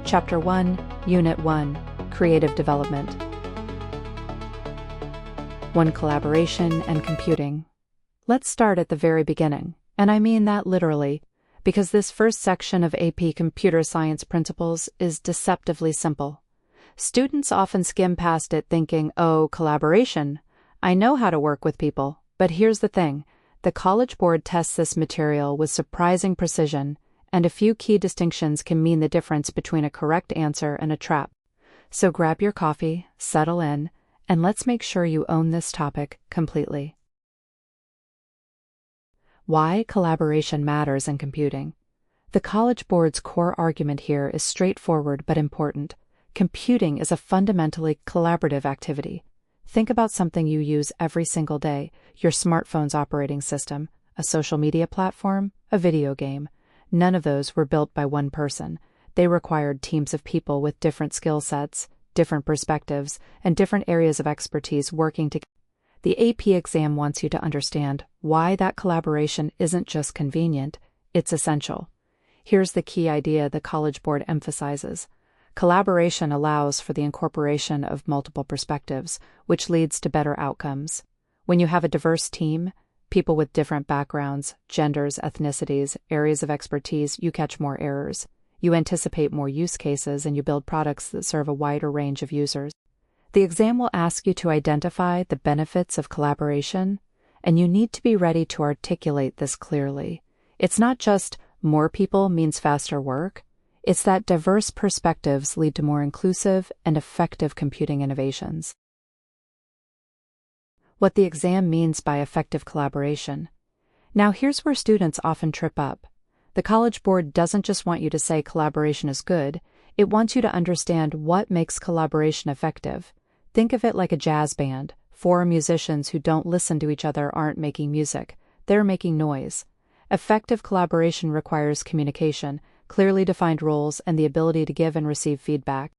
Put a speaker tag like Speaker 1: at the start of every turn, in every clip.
Speaker 1: Chapter 1, Unit 1, Creative Development. 1. Collaboration and computing. Let's start at the very beginning, and I mean that literally, because this first section of AP Computer Science Principles is deceptively simple. Students often skim past it thinking, oh, collaboration. I know how to work with people, but here's the thing. The College Board tests this material with surprising precision, and a few key distinctions can mean the difference between a correct answer and a trap. So grab your coffee, settle in, and let's make sure you own this topic completely. Why collaboration matters in computing. The College Board's core argument here is straightforward but important. Computing is a fundamentally collaborative activity. Think about something you use every single day, your smartphone's operating system, a social media platform, a video game. None of those were built by one person. They required teams of people with different skill sets, different perspectives, and different areas of expertise working together. The AP exam wants you to understand why that collaboration isn't just convenient, it's essential. Here's the key idea the College Board emphasizes. Collaboration allows for the incorporation of multiple perspectives, which leads to better outcomes. When you have a diverse team, people with different backgrounds, genders, ethnicities, areas of expertise, you catch more errors. You anticipate more use cases and you build products that serve a wider range of users. The exam will ask you to identify the benefits of collaboration, and you need to be ready to articulate this clearly. It's not just more people means faster work. It's that diverse perspectives lead to more inclusive and effective computing innovations. What the exam means by effective collaboration. Now here's where students often trip up. The College Board doesn't just want you to say collaboration is good, it wants you to understand what makes collaboration effective. Think of it like a jazz band. 4 musicians who don't listen to each other aren't making music, they're making noise. Effective collaboration requires communication, clearly defined roles, and the ability to give and receive feedback.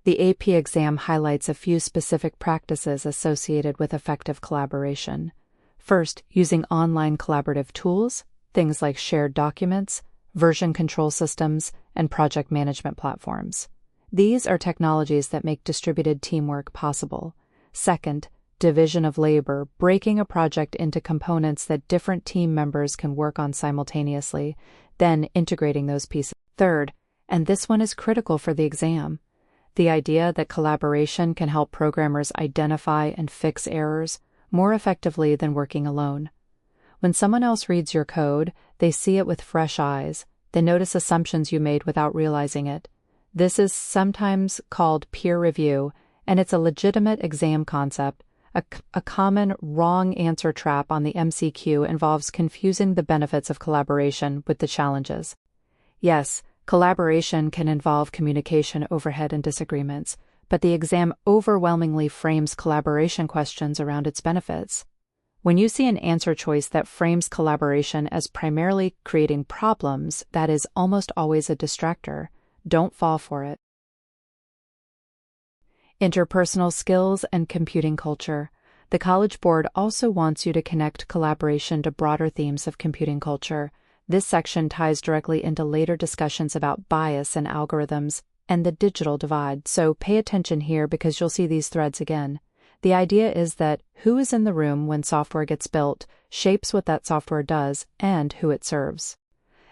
Speaker 1: The AP exam highlights a few specific practices associated with effective collaboration. First, using online collaborative tools, things like shared documents, version control systems, and project management platforms. These are technologies that make distributed teamwork possible. Second, division of labor, breaking a project into components that different team members can work on simultaneously, then integrating those pieces. Third, and this one is critical for the exam, the idea that collaboration can help programmers identify and fix errors more effectively than working alone. When someone else reads your code, they see it with fresh eyes. They notice assumptions you made without realizing it. This is sometimes called peer review, and it's a legitimate exam concept. A common wrong answer trap on the MCQ involves confusing the benefits of collaboration with the challenges. Yes, collaboration can involve communication overhead and disagreements, but the exam overwhelmingly frames collaboration questions around its benefits. When you see an answer choice that frames collaboration as primarily creating problems, that is almost always a distractor. Don't fall for it. Interpersonal skills and computing culture. The College Board also wants you to connect collaboration to broader themes of computing culture. This section ties directly into later discussions about bias in algorithms and the digital divide, so pay attention here because you'll see these threads again. The idea is that who is in the room when software gets built shapes what that software does and who it serves.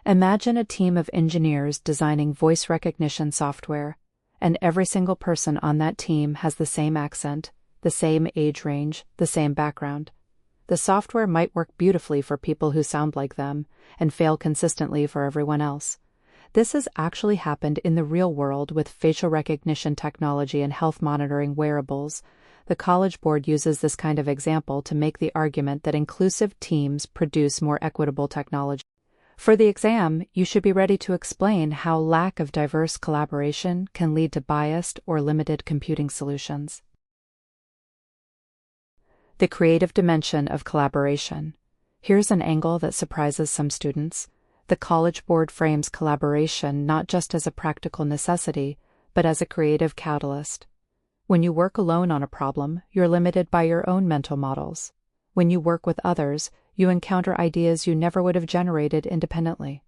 Speaker 1: Imagine a team of engineers designing voice recognition software, and every single person on that team has the same accent, the same age range, the same background. The software might work beautifully for people who sound like them and fail consistently for everyone else. This has actually happened in the real world with facial recognition technology and health monitoring wearables. The College Board uses this kind of example to make the argument that inclusive teams produce more equitable technology. For the exam, you should be ready to explain how lack of diverse collaboration can lead to biased or limited computing solutions. The creative dimension of collaboration. Here's an angle that surprises some students. The College Board frames collaboration not just as a practical necessity, but as a creative catalyst. When you work alone on a problem, you're limited by your own mental models. When you work with others, you encounter ideas you never would have generated independently.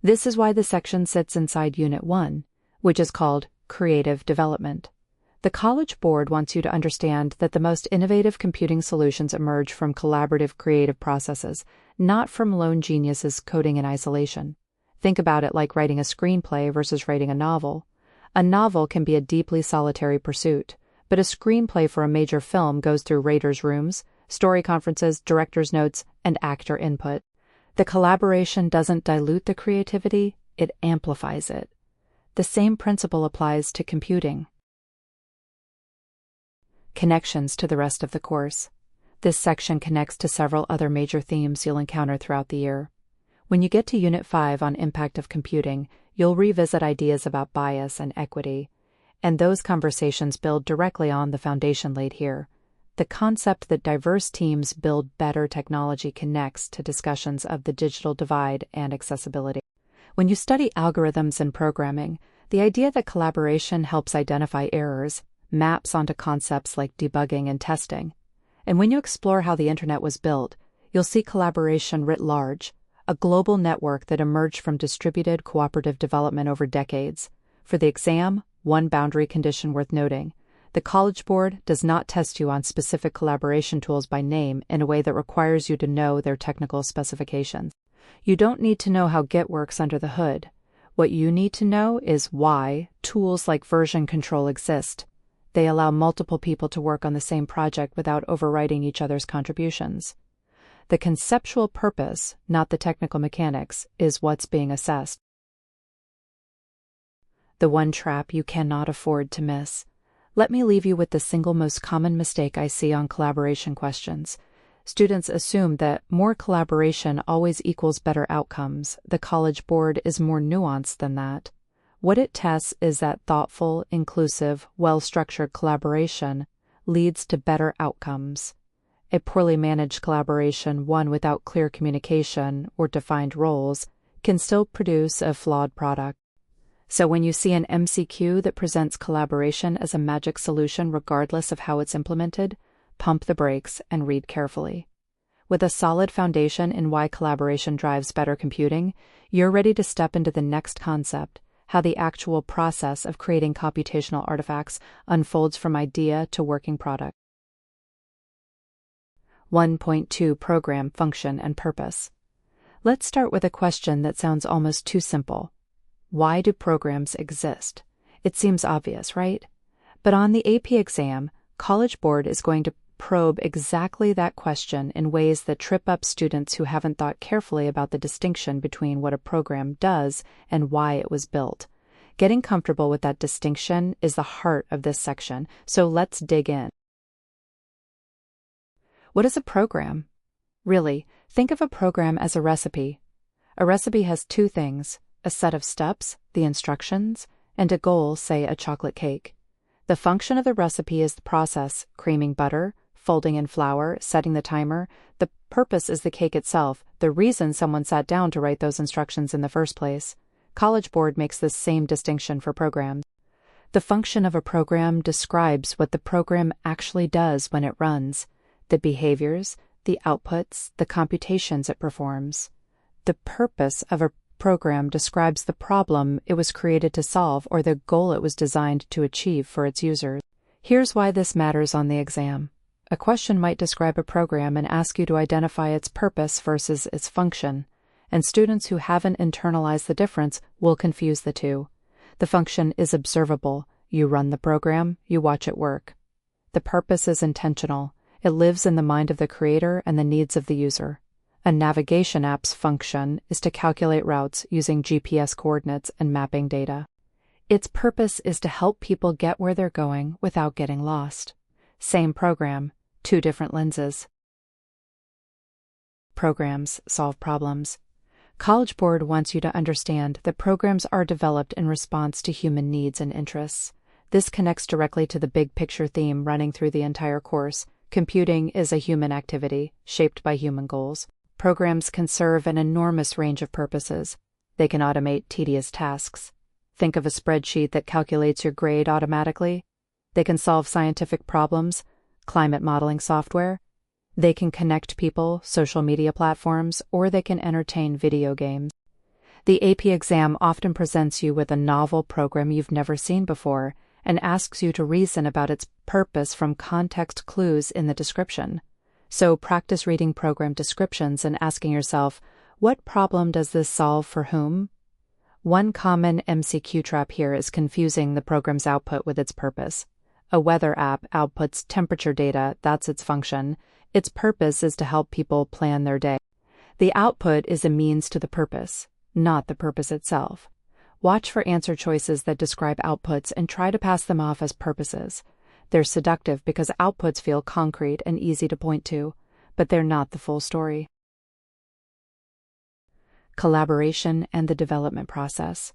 Speaker 1: This is why the section sits inside Unit 1. which is called creative development. The College Board wants you to understand that the most innovative computing solutions emerge from collaborative creative processes, not from lone geniuses coding in isolation. Think about it like writing a screenplay versus writing a novel. A novel can be a deeply solitary pursuit, but a screenplay for a major film goes through writers' rooms, story conferences, director's notes, and actor input. The collaboration doesn't dilute the creativity, it amplifies it. The same principle applies to computing. Connections to the rest of the course. This section connects to several other major themes you'll encounter throughout the year. When you get to Unit 5 on Impact of Computing, you'll revisit ideas about bias and equity, and those conversations build directly on the foundation laid here. The concept that diverse teams build better technology connects to discussions of the digital divide and accessibility. When you study algorithms and programming, the idea that collaboration helps identify errors maps onto concepts like debugging and testing. And when you explore how the internet was built, you'll see collaboration writ large, a global network that emerged from distributed cooperative development over decades. For the exam, one boundary condition worth noting: the College Board does not test you on specific collaboration tools by name in a way that requires you to know their technical specifications. You don't need to know how Git works under the hood. What you need to know is why tools like version control exist. They allow multiple people to work on the same project without overwriting each other's contributions. The conceptual purpose, not the technical mechanics, is what's being assessed. The one trap you cannot afford to miss. Let me leave you with the single most common mistake I see on collaboration questions. Students assume that more collaboration always equals better outcomes. The College Board is more nuanced than that. What it tests is that thoughtful, inclusive, well-structured collaboration leads to better outcomes. A poorly managed collaboration, one without clear communication or defined roles, can still produce a flawed product. So when you see an MCQ that presents collaboration as a magic solution regardless of how it's implemented, pump the brakes and read carefully. With a solid foundation in why collaboration drives better computing, you're ready to step into the next concept: how the actual process of creating computational artifacts unfolds from idea to working product. 1.2 Program, Function, and Purpose. Let's start with a question that sounds almost too simple. Why do programs exist? It seems obvious, right? But on the AP exam, College Board is going to probe exactly that question in ways that trip up students who haven't thought carefully about the distinction between what a program does and why it was built. Getting comfortable with that distinction is the heart of this section, so let's dig in. What is a program? Really, think of a program as a recipe. A recipe has two things: a set of steps, the instructions, and a goal, say a chocolate cake. The function of the recipe is the process: creaming butter, folding in flour, setting the timer. The purpose is the cake itself, the reason someone sat down to write those instructions in the first place. College Board makes this same distinction for programs. The function of a program describes what the program actually does when it runs: the behaviors, the outputs, the computations it performs. The purpose of a program describes the problem it was created to solve or the goal it was designed to achieve for its users. Here's why this matters on the exam. A question might describe a program and ask you to identify its purpose versus its function, and students who haven't internalized the difference will confuse the two. The function is observable. You run the program, you watch it work. The purpose is intentional. It lives in the mind of the creator and the needs of the user. A navigation app's function is to calculate routes using GPS coordinates and mapping data. Its purpose is to help people get where they're going without getting lost. Same program, two different lenses. Programs solve problems. College Board wants you to understand that programs are developed in response to human needs and interests. This connects directly to the big picture theme running through the entire course. Computing is a human activity, shaped by human goals. Programs can serve an enormous range of purposes. They can automate tedious tasks. Think of a spreadsheet that calculates your grade automatically. They can solve scientific problems, climate modeling software. They can connect people, social media platforms, or they can entertain video games. The AP exam often presents you with a novel program you've never seen before and asks you to reason about its purpose from context clues in the description. So practice reading program descriptions and asking yourself, what problem does this solve for whom? One common MCQ trap here is confusing the program's output with its purpose. A weather app outputs temperature data, that's its function. Its purpose is to help people plan their day. The output is a means to the purpose, not the purpose itself. Watch for answer choices that describe outputs and try to pass them off as purposes. They're seductive because outputs feel concrete and easy to point to, but they're not the full story. Collaboration and the development process.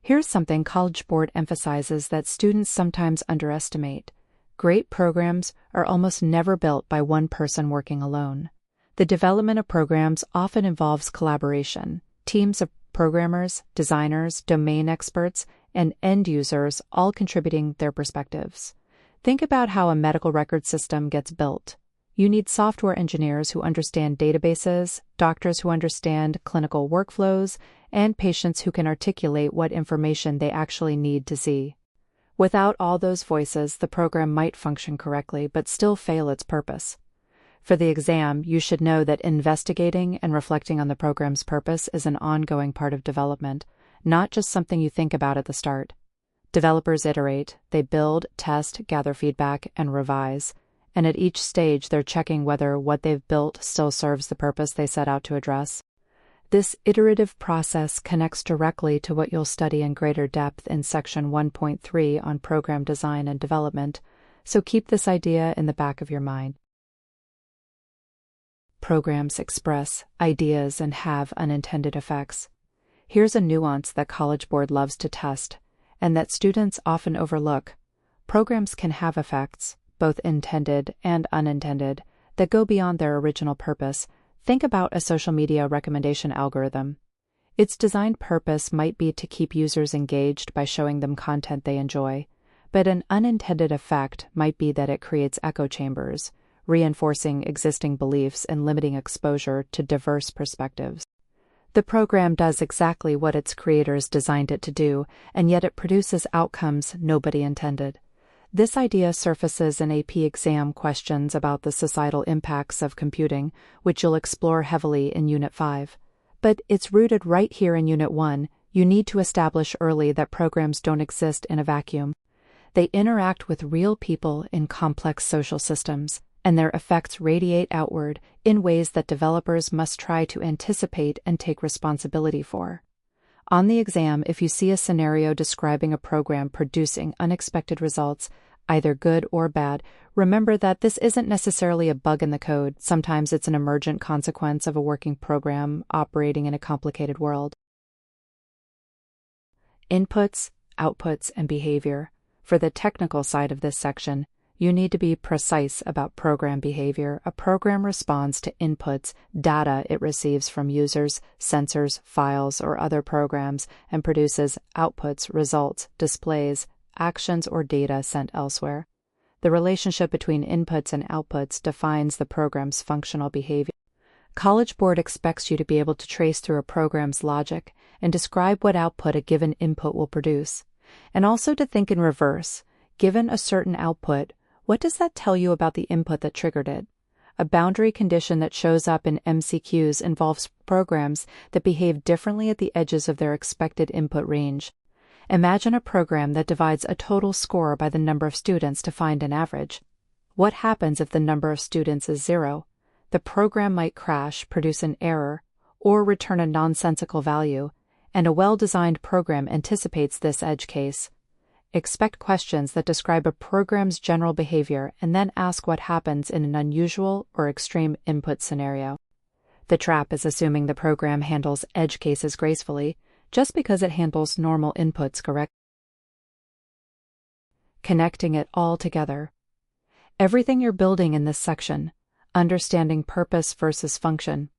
Speaker 1: Here's something College Board emphasizes that students sometimes underestimate. Great programs are almost never built by one person working alone. The development of programs often involves collaboration. Teams of programmers, designers, domain experts, and end users all contributing their perspectives. Think about how a medical record system gets built. You need software engineers who understand databases, doctors who understand clinical workflows, and patients who can articulate what information they actually need to see. Without all those voices, the program might function correctly but still fail its purpose. For the exam, you should know that investigating and reflecting on the program's purpose is an ongoing part of development, not just something you think about at the start. Developers iterate, they build, test, gather feedback, and revise. And at each stage, they're checking whether what they've built still serves the purpose they set out to address. This iterative process connects directly to what you'll study in greater depth in Section 1.3 on program design and development, so keep this idea in the back of your mind. Programs express ideas and have unintended effects. Here's a nuance that College Board loves to test, and that students often overlook. Programs can have effects, both intended and unintended, that go beyond their original purpose. Think about a social media recommendation algorithm. Its designed purpose might be to keep users engaged by showing them content they enjoy, but an unintended effect might be that it creates echo chambers, reinforcing existing beliefs and limiting exposure to diverse perspectives. The program does exactly what its creators designed it to do, and yet it produces outcomes nobody intended. This idea surfaces in AP exam questions about the societal impacts of computing, which you'll explore heavily in Unit 5. But it's rooted right here in Unit 1. You need to establish early that programs don't exist in a vacuum. They interact with real people in complex social systems, and their effects radiate outward in ways that developers must try to anticipate and take responsibility for. On the exam, if you see a scenario describing a program producing unexpected results, either good or bad, remember that this isn't necessarily a bug in the code. Sometimes it's an emergent consequence of a working program operating in a complicated world. Inputs, outputs, and behavior. For the technical side of this section, you need to be precise about program behavior. A program responds to inputs, data it receives from users, sensors, files, or other programs, and produces outputs, results, displays, actions, or data sent elsewhere. The relationship between inputs and outputs defines the program's functional behavior. College Board expects you to be able to trace through a program's logic and describe what output a given input will produce, and also to think in reverse. Given a certain output, what does that tell you about the input that triggered it? A boundary condition that shows up in MCQs involves programs that behave differently at the edges of their expected input range. Imagine a program that divides a total score by the number of students to find an average. What happens if the number of students is 0? The program might crash, produce an error, or return a nonsensical value, and a well-designed program anticipates this edge case. Expect questions that describe a program's general behavior and then ask what happens in an unusual or extreme input scenario. The trap is assuming the program handles edge cases gracefully just because it handles normal inputs correctly. Connecting it all together. Everything you're building in this section, understanding purpose versus function,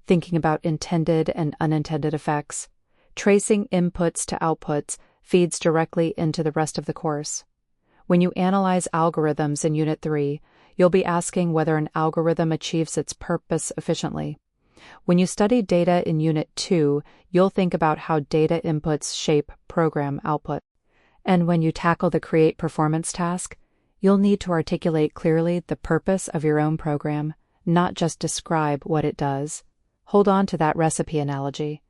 Speaker 1: thinking about intended and unintended effects, tracing inputs to outputs, feeds directly into the rest of the course. When you analyze algorithms in Unit 3, you'll be asking whether an algorithm achieves its purpose efficiently. When you study data in Unit 2, you'll think about how data inputs shape program output. And when you tackle the Create Performance task, you'll need to articulate clearly the purpose of your own program, not just describe what it does. Hold on to that recipe analogy.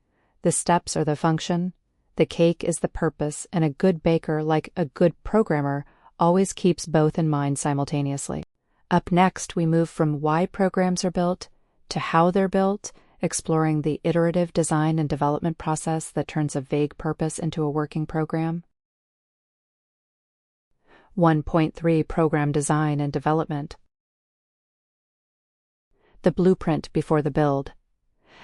Speaker 1: The steps are the function, the cake is the purpose, and a good baker, like a good programmer, always keeps both in mind simultaneously. Up next, we move from why programs are built to how they're built, exploring the iterative design and development process that turns a vague purpose into a working program. 1.3 Program Design and Development. The blueprint before the build.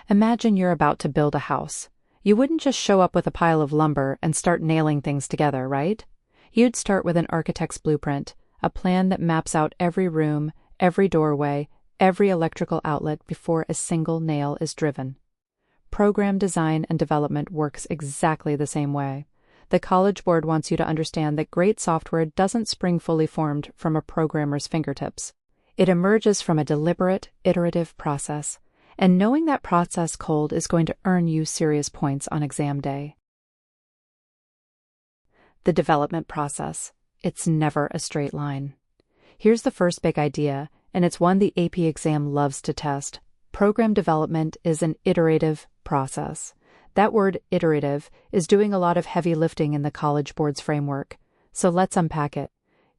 Speaker 1: Imagine you're about to build a house. You wouldn't just show up with a pile of lumber and start nailing things together, right? You'd start with an architect's blueprint, a plan that maps out every room, every doorway, every electrical outlet before a single nail is driven. Program design and development works exactly the same way. The College Board wants you to understand that great software doesn't spring fully formed from a programmer's fingertips. It emerges from a deliberate, iterative process, and knowing that process cold is going to earn you serious points on exam day. The development process. It's never a straight line. Here's the first big idea, and it's one the AP exam loves to test. Program development is an iterative process. That word, iterative, is doing a lot of heavy lifting in the College Board's framework. So let's unpack it.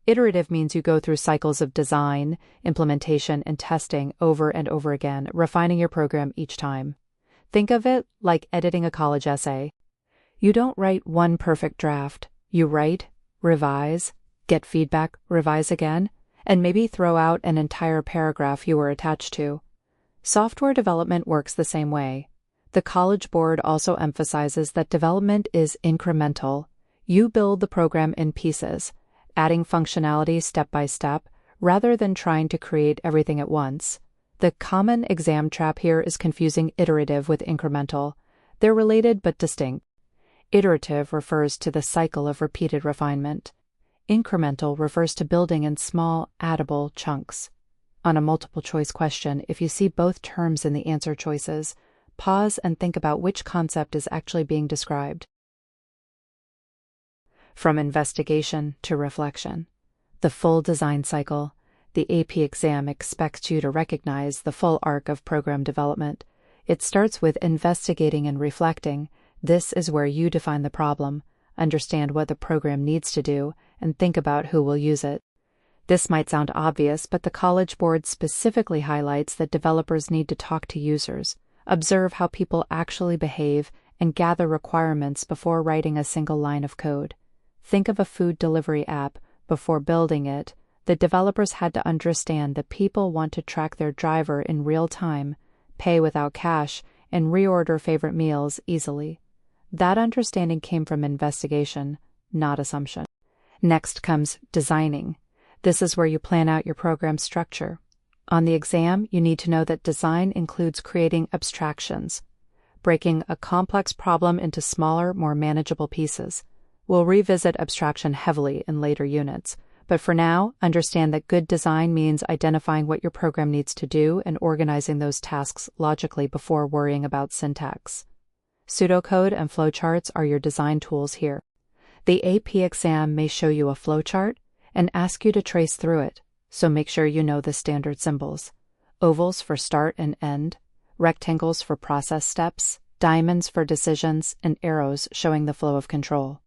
Speaker 1: Iterative means you go through cycles of design, implementation, and testing over and over again, refining your program each time. Think of it like editing a college essay. You don't write one perfect draft. You write, revise, get feedback, revise again, and maybe throw out an entire paragraph you were attached to. Software development works the same way. The College Board also emphasizes that development is incremental. You build the program in pieces, adding functionality step by step, rather than trying to create everything at once. The common exam trap here is confusing iterative with incremental. They're related but distinct. Iterative refers to the cycle of repeated refinement. Incremental refers to building in small, addable chunks. On a multiple-choice question, if you see both terms in the answer choices, pause and think about which concept is actually being described. From investigation to reflection. The full design cycle. The AP exam expects you to recognize the full arc of program development. It starts with investigating and reflecting. This is where you define the problem, understand what the program needs to do, and think about who will use it. This might sound obvious, but the College Board specifically highlights that developers need to talk to users, observe how people actually behave, and gather requirements before writing a single line of code. Think of a food delivery app. Before building it, the developers had to understand that people want to track their driver in real time, pay without cash, and reorder favorite meals easily. That understanding came from investigation, not assumption. Next comes designing. This is where you plan out your program structure. On the exam, you need to know that design includes creating abstractions, breaking a complex problem into smaller, more manageable pieces. We'll revisit abstraction heavily in later units, but for now, understand that good design means identifying what your program needs to do and organizing those tasks logically before worrying about syntax. Pseudocode and flowcharts are your design tools here. The AP exam may show you a flowchart and ask you to trace through it, so make sure you know the standard symbols. Ovals for start and end, rectangles for process steps, diamonds for decisions, and arrows showing the flow of control.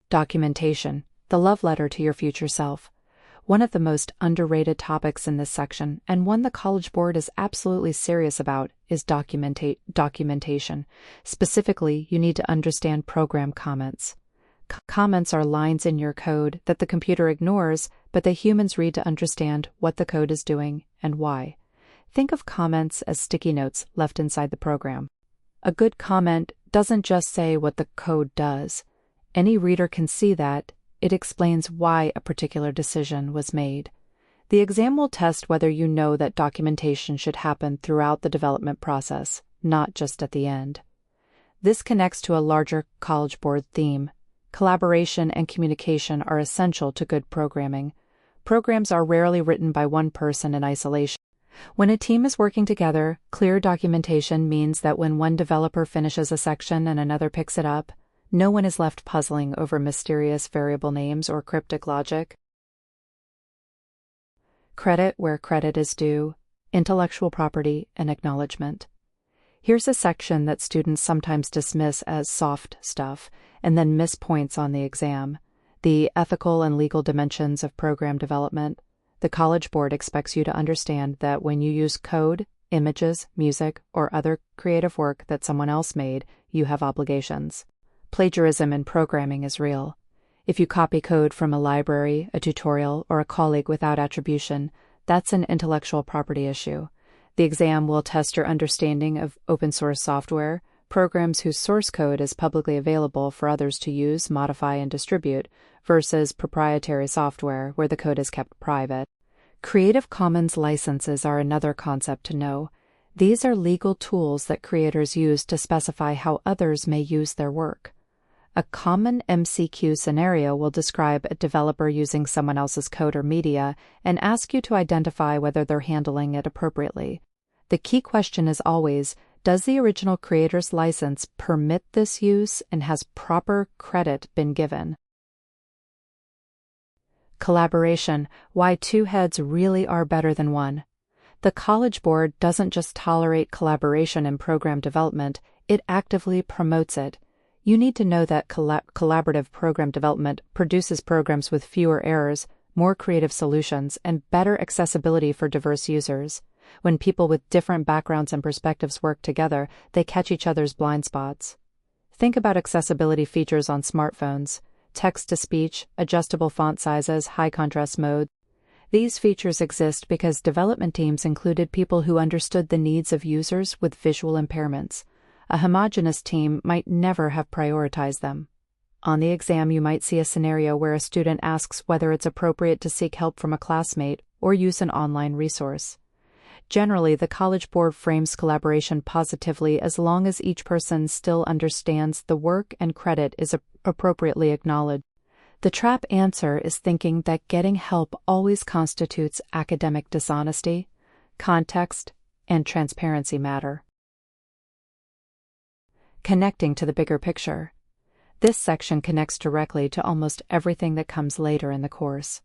Speaker 1: Documentation, the love letter to your future self. One of the most underrated topics in this section, and one the College Board is absolutely serious about, is documentation. Specifically, you need to understand program comments. Comments are lines in your code that the computer ignores, but the humans read to understand what the code is doing and why. Think of comments as sticky notes left inside the program. A good comment doesn't just say what the code does. Any reader can see that. It explains why a particular decision was made. The exam will test whether you know that documentation should happen throughout the development process, not just at the end. This connects to a larger College Board theme. Collaboration and communication are essential to good programming. Programs are rarely written by one person in isolation. When a team is working together, clear documentation means that when one developer finishes a section and another picks it up, no one is left puzzling over mysterious variable names or cryptic logic. Credit where credit is due, intellectual property, and acknowledgement. Here's a section that students sometimes dismiss as soft stuff and then miss points on the exam: the ethical and legal dimensions of program development. The College Board expects you to understand that when you use code, images, music, or other creative work that someone else made, you have obligations. Plagiarism in programming is real. If you copy code from a library, a tutorial, or a colleague without attribution, that's an intellectual property issue. The exam will test your understanding of open source software, programs whose source code is publicly available for others to use, modify, and distribute, versus proprietary software where the code is kept private. Creative Commons licenses are another concept to know. These are legal tools that creators use to specify how others may use their work. A common MCQ scenario will describe a developer using someone else's code or media and ask you to identify whether they're handling it appropriately. The key question is always, does the original creator's license permit this use and has proper credit been given? Collaboration: why two heads really are better than one. The College Board doesn't just tolerate collaboration in program development, it actively promotes it. You need to know that collaborative program development produces programs with fewer errors, more creative solutions, and better accessibility for diverse users. When people with different backgrounds and perspectives work together, they catch each other's blind spots. Think about accessibility features on smartphones: text-to-speech, adjustable font sizes, high-contrast mode. These features exist because development teams included people who understood the needs of users with visual impairments. A homogeneous team might never have prioritized them. On the exam, you might see a scenario where a student asks whether it's appropriate to seek help from a classmate or use an online resource. Generally, the College Board frames collaboration positively as long as each person still understands the work and credit is appropriately acknowledged. The trap answer is thinking that getting help always constitutes academic dishonesty. Context and transparency matter. Connecting to the bigger picture. This section connects directly to almost everything that comes later in the course.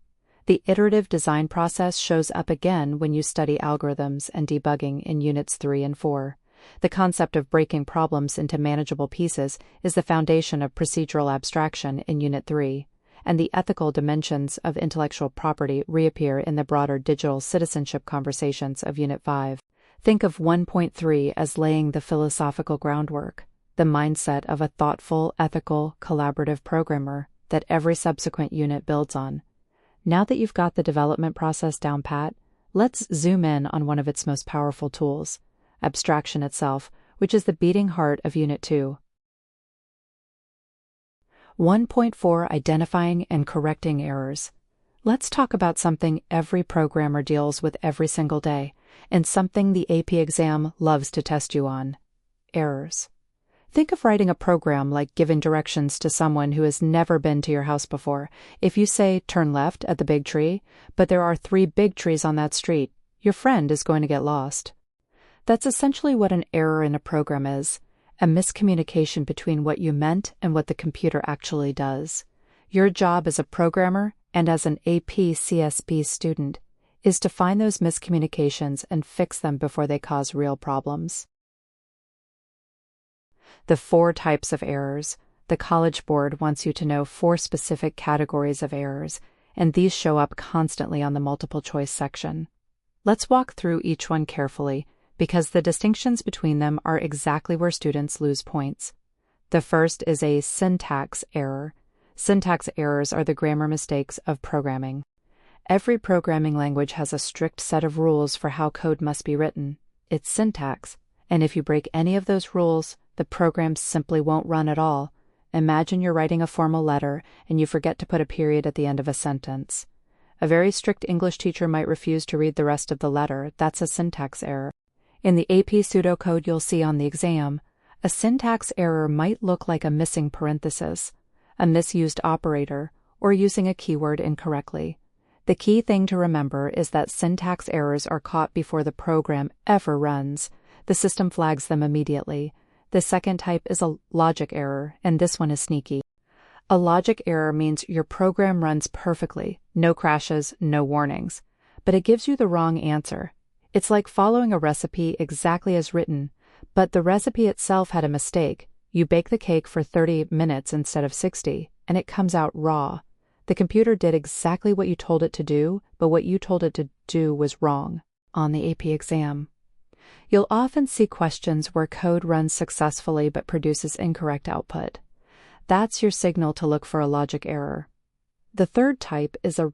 Speaker 1: The iterative design process shows up again when you study algorithms and debugging in Units 3 and 4. The concept of breaking problems into manageable pieces is the foundation of procedural abstraction in Unit 3, and the ethical dimensions of intellectual property reappear in the broader digital citizenship conversations of Unit 5. Think of 1.3 as laying the philosophical groundwork, the mindset of a thoughtful, ethical, collaborative programmer that every subsequent unit builds on. Now that you've got the development process down pat, let's zoom in on one of its most powerful tools: abstraction itself, which is the beating heart of Unit 2. 1.4 Identifying and correcting errors. Let's talk about something every programmer deals with every single day, and something the AP exam loves to test you on: errors. Think of writing a program like giving directions to someone who has never been to your house before. If you say, turn left at the big tree, but there are 3 big trees on that street, your friend is going to get lost. That's essentially what an error in a program is: a miscommunication between what you meant and what the computer actually does. Your job as a programmer and as an AP CSP student is to find those miscommunications and fix them before they cause real problems. The 4 types of errors. The College Board wants you to know 4 specific categories of errors, and these show up constantly on the multiple choice section. Let's walk through each one carefully, because the distinctions between them are exactly where students lose points. The first is a syntax error. Syntax errors are the grammar mistakes of programming. Every programming language has a strict set of rules for how code must be written. It's syntax, and if you break any of those rules, the program simply won't run at all. Imagine you're writing a formal letter and you forget to put a period at the end of a sentence. A very strict English teacher might refuse to read the rest of the letter. That's a syntax error. In the AP pseudocode you'll see on the exam, a syntax error might look like a missing parenthesis, a misused operator, or using a keyword incorrectly. The key thing to remember is that syntax errors are caught before the program ever runs. The system flags them immediately. The second type is a logic error, and this one is sneaky. A logic error means your program runs perfectly, no crashes, no warnings, but it gives you the wrong answer. It's like following a recipe exactly as written, but the recipe itself had a mistake. You bake the cake for 30 minutes instead of 60, and it comes out raw. The computer did exactly what you told it to do, but what you told it to do was wrong. On the AP exam, you'll often see questions where code runs successfully but produces incorrect output. That's your signal to look for a logic error. The third type is a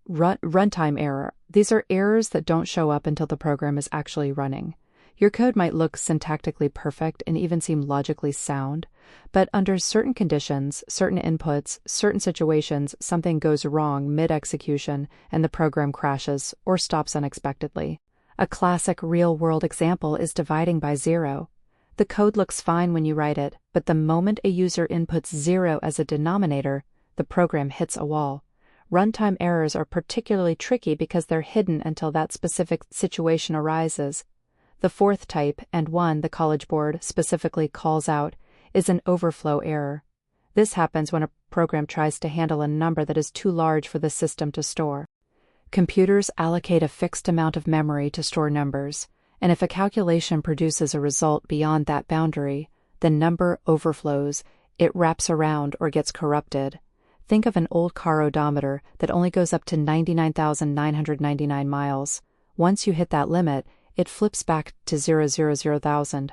Speaker 1: runtime error. These are errors that don't show up until the program is actually running. Your code might look syntactically perfect and even seem logically sound, but under certain conditions, certain inputs, certain situations, something goes wrong mid-execution and the program crashes or stops unexpectedly. A classic real-world example is dividing by zero. The code looks fine when you write it, but the moment a user inputs zero as a denominator, the program hits a wall. Runtime errors are particularly tricky because they're hidden until that specific situation arises. The fourth type, and one the College Board specifically calls out, is an overflow error. This happens when a program tries to handle a number that is too large for the system to store. Computers allocate a fixed amount of memory to store numbers, and if a calculation produces a result beyond that boundary, the number overflows, it wraps around or gets corrupted. Think of an old car odometer that only goes up to 99,999 miles. Once you hit that limit, it flips back to 0,000,000.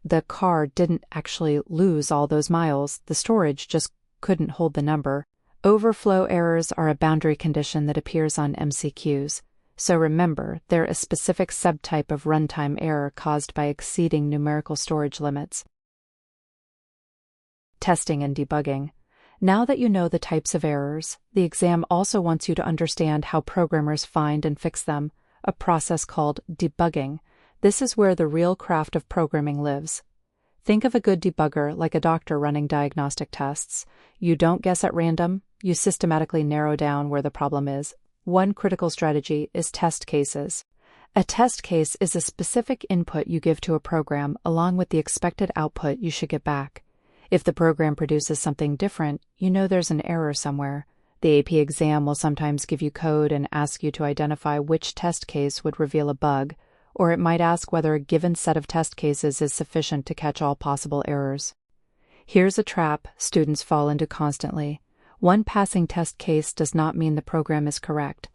Speaker 1: The car didn't actually lose all those miles, the storage just couldn't hold the number. Overflow errors are a boundary condition that appears on MCQs. So remember, they're a specific subtype of runtime error caused by exceeding numerical storage limits. Testing and debugging. Now that you know the types of errors, the exam also wants you to understand how programmers find and fix them, a process called debugging. This is where the real craft of programming lives. Think of a good debugger like a doctor running diagnostic tests. You don't guess at random, you systematically narrow down where the problem is. One critical strategy is test cases. A test case is a specific input you give to a program along with the expected output you should get back. If the program produces something different, you know there's an error somewhere. The AP exam will sometimes give you code and ask you to identify which test case would reveal a bug, or it might ask whether a given set of test cases is sufficient to catch all possible errors. Here's a trap students fall into constantly. One passing test case does not mean the program is correct.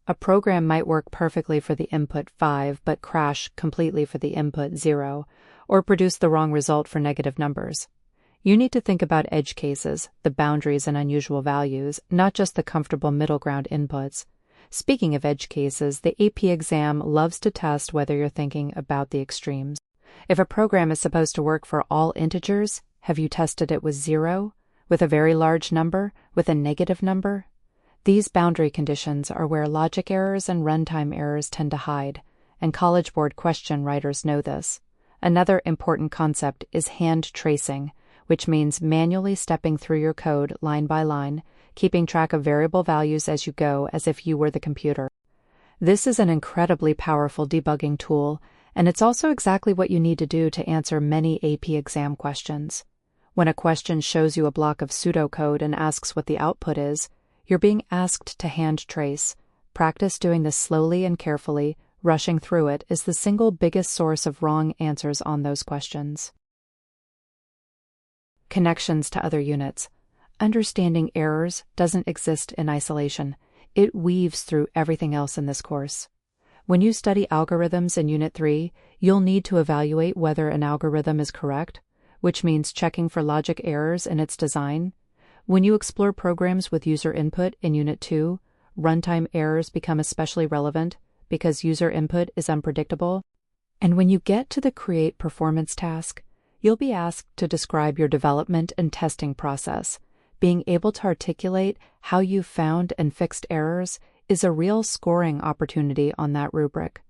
Speaker 1: A program might work perfectly for the input 5 but crash completely for the input 0, or produce the wrong result for negative numbers. You need to think about edge cases, the boundaries and unusual values, not just the comfortable middle ground inputs. Speaking of edge cases, the AP exam loves to test whether you're thinking about the extremes. If a program is supposed to work for all integers, have you tested it with 0, with a very large number, with a negative number? These boundary conditions are where logic errors and runtime errors tend to hide, and College Board question writers know this. Another important concept is hand tracing, which means manually stepping through your code line by line, keeping track of variable values as you go as if you were the computer. This is an incredibly powerful debugging tool, and it's also exactly what you need to do to answer many AP exam questions. When a question shows you a block of pseudocode and asks what the output is, you're being asked to hand trace. Practice doing this slowly and carefully. Rushing through it is the single biggest source of wrong answers on those questions. Connections to other units. Understanding errors doesn't exist in isolation. It weaves through everything else in this course. When you study algorithms in Unit 3, you'll need to evaluate whether an algorithm is correct, which means checking for logic errors in its design. When you explore programs with user input in Unit 2, runtime errors become especially relevant because user input is unpredictable. And when you get to the create performance task, you'll be asked to describe your development and testing process. Being able to articulate how you found and fixed errors is a real scoring opportunity on that rubric.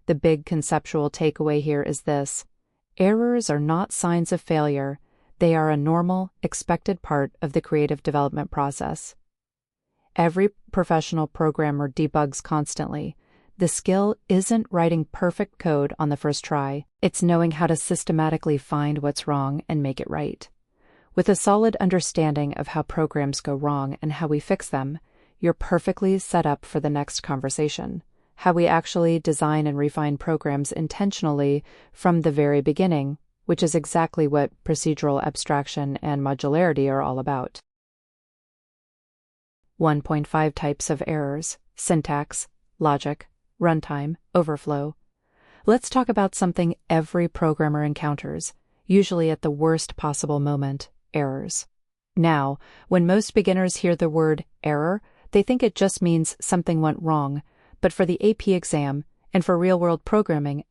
Speaker 1: The big conceptual takeaway here is this: errors are not signs of failure. They are a normal, expected part of the creative development process. Every professional programmer debugs constantly. The skill isn't writing perfect code on the first try, it's knowing how to systematically find what's wrong and make it right. With a solid understanding of how programs go wrong and how we fix them, you're perfectly set up for the next conversation: how we actually design and refine programs intentionally from the very beginning, which is exactly what procedural abstraction and modularity are all about. 1.5 Types of errors: syntax, logic, runtime, overflow. Let's talk about something every programmer encounters, usually at the worst possible moment: errors. Now, when most beginners hear the word error, they think it just means something went wrong, but for the AP exam and for real-world programming,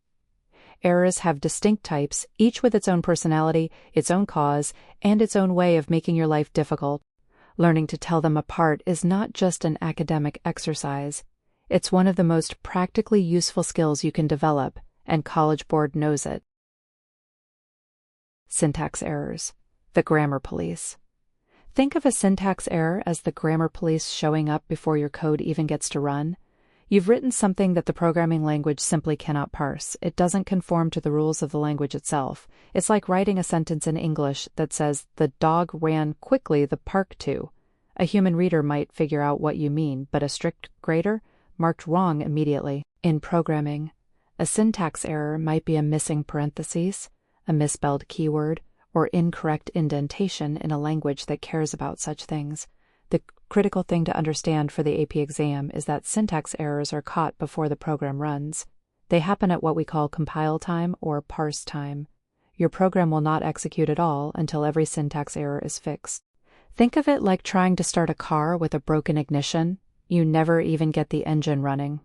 Speaker 1: errors have distinct types, each with its own personality, its own cause, and its own way of making your life difficult. Learning to tell them apart is not just an academic exercise. It's one of the most practically useful skills you can develop, and College Board knows it. Syntax errors. The grammar police. Think of a syntax error as the grammar police showing up before your code even gets to run. You've written something that the programming language simply cannot parse. It doesn't conform to the rules of the language itself. It's like writing a sentence in English that says, "The dog ran quickly the park to." A human reader might figure out what you mean, but a strict grader marked wrong immediately. In programming, a syntax error might be a missing parentheses, a misspelled keyword, or incorrect indentation in a language that cares about such things. The critical thing to understand for the AP exam is that syntax errors are caught before the program runs. They happen at what we call compile time or parse time. Your program will not execute at all until every syntax error is fixed. Think of it like trying to start a car with a broken ignition. You never even get the engine running.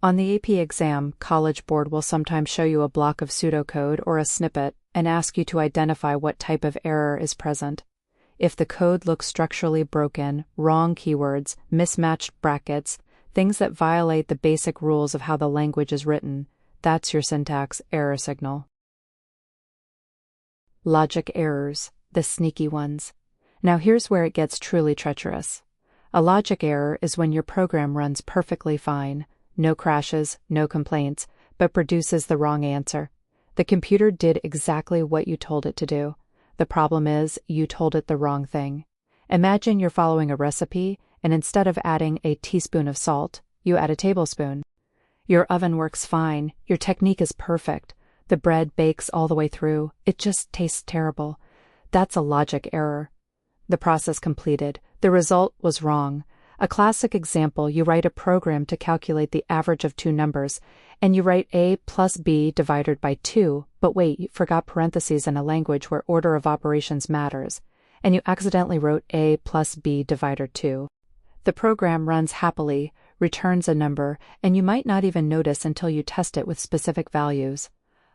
Speaker 1: On the AP exam, College Board will sometimes show you a block of pseudocode or a snippet and ask you to identify what type of error is present. If the code looks structurally broken, wrong keywords, mismatched brackets, things that violate the basic rules of how the language is written, that's your syntax error signal. Logic errors, the sneaky ones. Now here's where it gets truly treacherous. A logic error is when your program runs perfectly fine, no crashes, no complaints, but produces the wrong answer. The computer did exactly what you told it to do. The problem is, you told it the wrong thing. Imagine you're following a recipe, and instead of adding a teaspoon of salt, you add a tablespoon. Your oven works fine, your technique is perfect, the bread bakes all the way through, it just tastes terrible. That's a logic error. The process completed, the result was wrong. A classic example: you write a program to calculate the average of two numbers, and you write a plus b divided by 2, but wait, you forgot parentheses in a language where order of operations matters, and you accidentally wrote a plus b divided 2. The program runs happily, returns a number, and you might not even notice until you test it with specific values.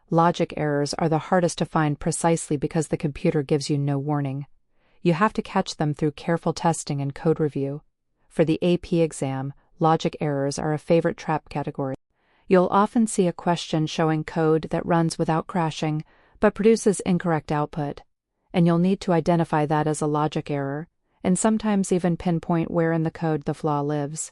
Speaker 1: Logic errors are the hardest to find precisely because the computer gives you no warning. You have to catch them through careful testing and code review. For the AP exam, logic errors are a favorite trap category. You'll often see a question showing code that runs without crashing, but produces incorrect output, and you'll need to identify that as a logic error, and sometimes even pinpoint where in the code the flaw lives.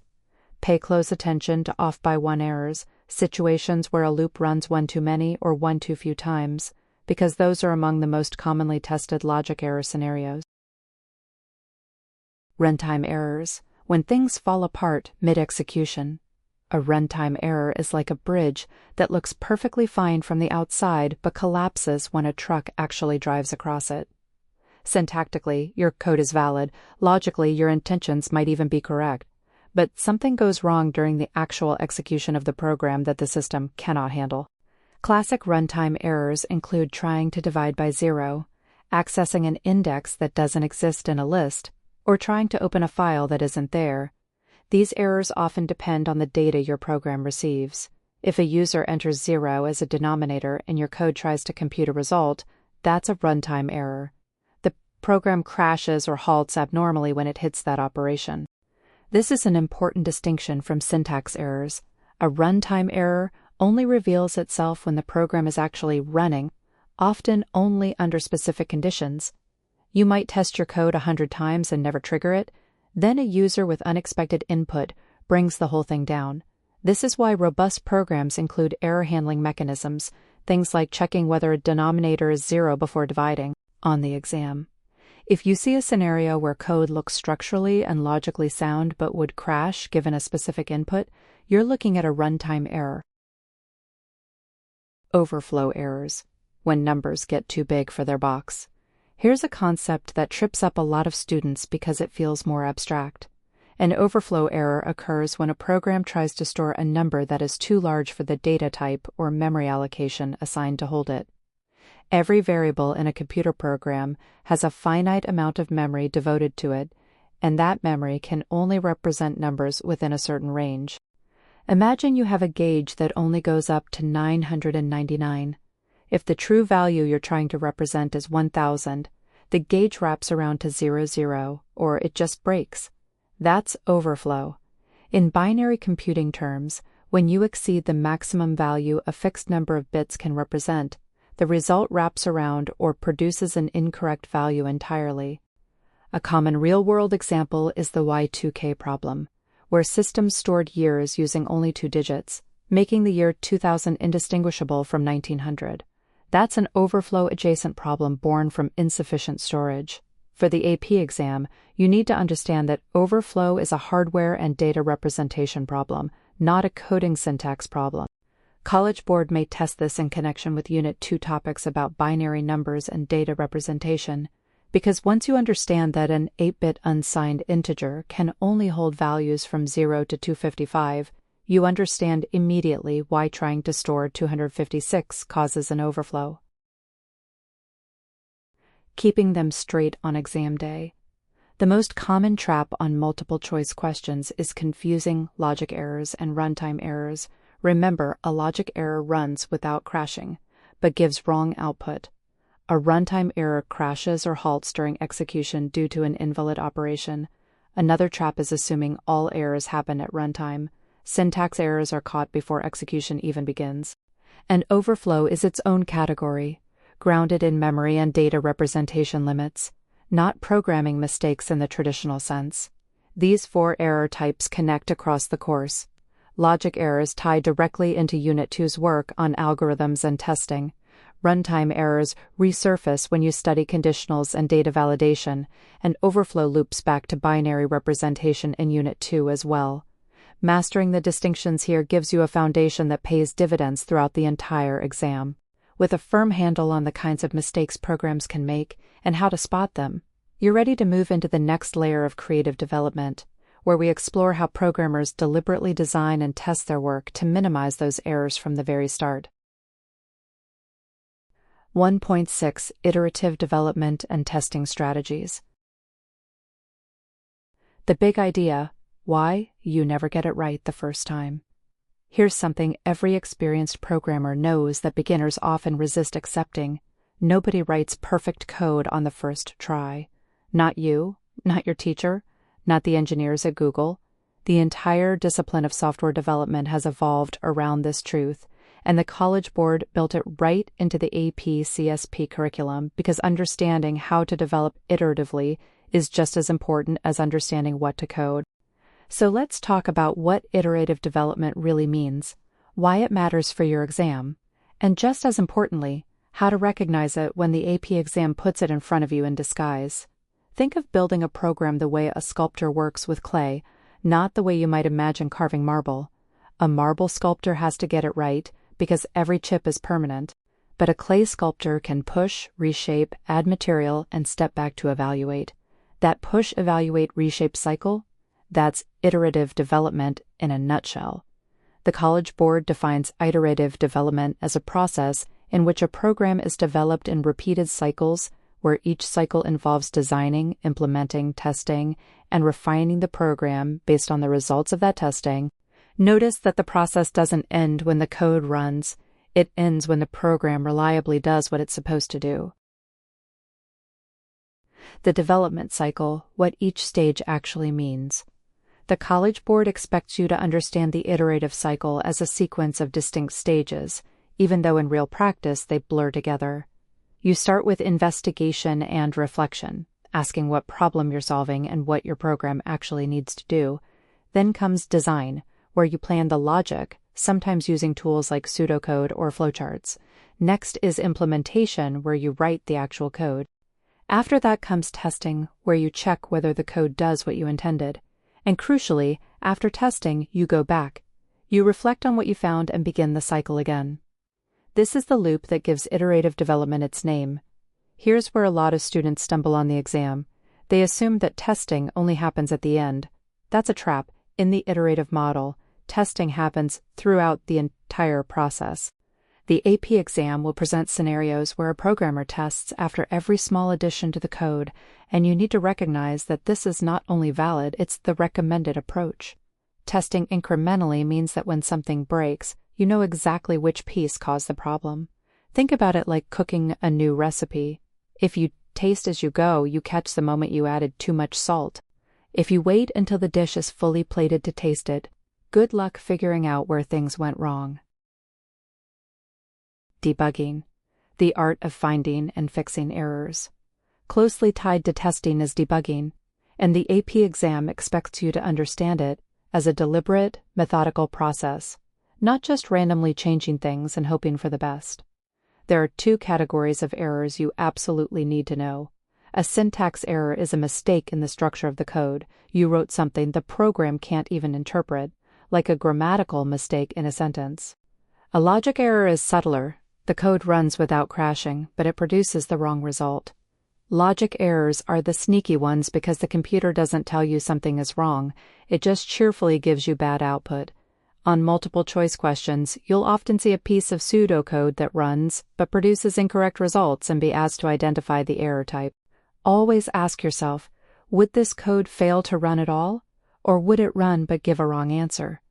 Speaker 1: Pay close attention to off-by-one errors, situations where a loop runs one too many or one too few times, because those are among the most commonly tested logic error scenarios. Runtime errors. When things fall apart mid-execution. A runtime error is like a bridge that looks perfectly fine from the outside but collapses when a truck actually drives across it. Syntactically, your code is valid. Logically, your intentions might even be correct. But something goes wrong during the actual execution of the program that the system cannot handle. Classic runtime errors include trying to divide by 0, accessing an index that doesn't exist in a list, or trying to open a file that isn't there. These errors often depend on the data your program receives. If a user enters 0 as a denominator and your code tries to compute a result, that's a runtime error. The program crashes or halts abnormally when it hits that operation. This is an important distinction from syntax errors. A runtime error only reveals itself when the program is actually running, often only under specific conditions. You might test your code 100 times and never trigger it. Then a user with unexpected input brings the whole thing down. This is why robust programs include error handling mechanisms, things like checking whether a denominator is 0 before dividing, on the exam. If you see a scenario where code looks structurally and logically sound but would crash given a specific input, you're looking at a runtime error. Overflow errors, when numbers get too big for their box. Here's a concept that trips up a lot of students because it feels more abstract. An overflow error occurs when a program tries to store a number that is too large for the data type or memory allocation assigned to hold it. Every variable in a computer program has a finite amount of memory devoted to it, and that memory can only represent numbers within a certain range. Imagine you have a gauge that only goes up to 999. If the true value you're trying to represent is 1000, the gauge wraps around to 00, or it just breaks. That's overflow. In binary computing terms, when you exceed the maximum value a fixed number of bits can represent, the result wraps around or produces an incorrect value entirely. A common real-world example is the Y2K problem, where systems stored years using only 2 digits, making the year 2000 indistinguishable from 1900. That's an overflow-adjacent problem born from insufficient storage. For the AP exam, you need to understand that overflow is a hardware and data representation problem, not a coding syntax problem. College Board may test this in connection with Unit 2 topics about binary numbers and data representation, because once you understand that an 8-bit unsigned integer can only hold values from 0 to 255, you understand immediately why trying to store 256 causes an overflow. Keeping them straight on exam day. The most common trap on multiple choice questions is confusing logic errors and runtime errors. Remember, a logic error runs without crashing, but gives wrong output. A runtime error crashes or halts during execution due to an invalid operation. Another trap is assuming all errors happen at runtime. Syntax errors are caught before execution even begins. And overflow is its own category, grounded in memory and data representation limits, not programming mistakes in the traditional sense. These 4 error types connect across the course. Logic errors tie directly into Unit 2's work on algorithms and testing. Runtime errors resurface when you study conditionals and data validation, and overflow loops back to binary representation in Unit 2 as well. Mastering the distinctions here gives you a foundation that pays dividends throughout the entire exam. With a firm handle on the kinds of mistakes programs can make and how to spot them, you're ready to move into the next layer of creative development, where we explore how programmers deliberately design and test their work to minimize those errors from the very start. 1.6 Iterative Development and Testing Strategies. The big idea: why you never get it right the first time. Here's something every experienced programmer knows that beginners often resist accepting. Nobody writes perfect code on the first try. Not you, not your teacher, not the engineers at Google. The entire discipline of software development has evolved around this truth, and the College Board built it right into the AP CSP curriculum because understanding how to develop iteratively is just as important as understanding what to code. So let's talk about what iterative development really means, why it matters for your exam, and just as importantly, how to recognize it when the AP exam puts it in front of you in disguise. Think of building a program the way a sculptor works with clay, not the way you might imagine carving marble. A marble sculptor has to get it right because every chip is permanent, but a clay sculptor can push, reshape, add material, and step back to evaluate. That push, evaluate, reshape cycle, that's iterative development in a nutshell. The College Board defines iterative development as a process in which a program is developed in repeated cycles, where each cycle involves designing, implementing, testing, and refining the program based on the results of that testing. Notice that the process doesn't end when the code runs. It ends when the program reliably does what it's supposed to do. The development cycle, what each stage actually means. The College Board expects you to understand the iterative cycle as a sequence of distinct stages, even though in real practice they blur together. You start with investigation and reflection, asking what problem you're solving and what your program actually needs to do. Then comes design, where you plan the logic, sometimes using tools like pseudocode or flowcharts. Next is implementation, where you write the actual code. After that comes testing, where you check whether the code does what you intended. And crucially, after testing, you go back. You reflect on what you found and begin the cycle again. This is the loop that gives iterative development its name. Here's where a lot of students stumble on the exam. They assume that testing only happens at the end. That's a trap. In the iterative model, testing happens throughout the entire process. The AP exam will present scenarios where a programmer tests after every small addition to the code, and you need to recognize that this is not only valid, it's the recommended approach. Testing incrementally means that when something breaks, you know exactly which piece caused the problem. Think about it like cooking a new recipe. If you taste as you go, you catch the moment you added too much salt. If you wait until the dish is fully plated to taste it, good luck figuring out where things went wrong. Debugging, the art of finding and fixing errors. Closely tied to testing is debugging, and the AP exam expects you to understand it as a deliberate, methodical process, not just randomly changing things and hoping for the best. There are two categories of errors you absolutely need to know. A syntax error is a mistake in the structure of the code. You wrote something the program can't even interpret, like a grammatical mistake in a sentence. A logic error is subtler. The code runs without crashing, but it produces the wrong result. Logic errors are the sneaky ones because the computer doesn't tell you something is wrong, it just cheerfully gives you bad output. On multiple choice questions, you'll often see a piece of pseudocode that runs, but produces incorrect results and be asked to identify the error type. Always ask yourself, would this code fail to run at all? Or would it run but give a wrong answer?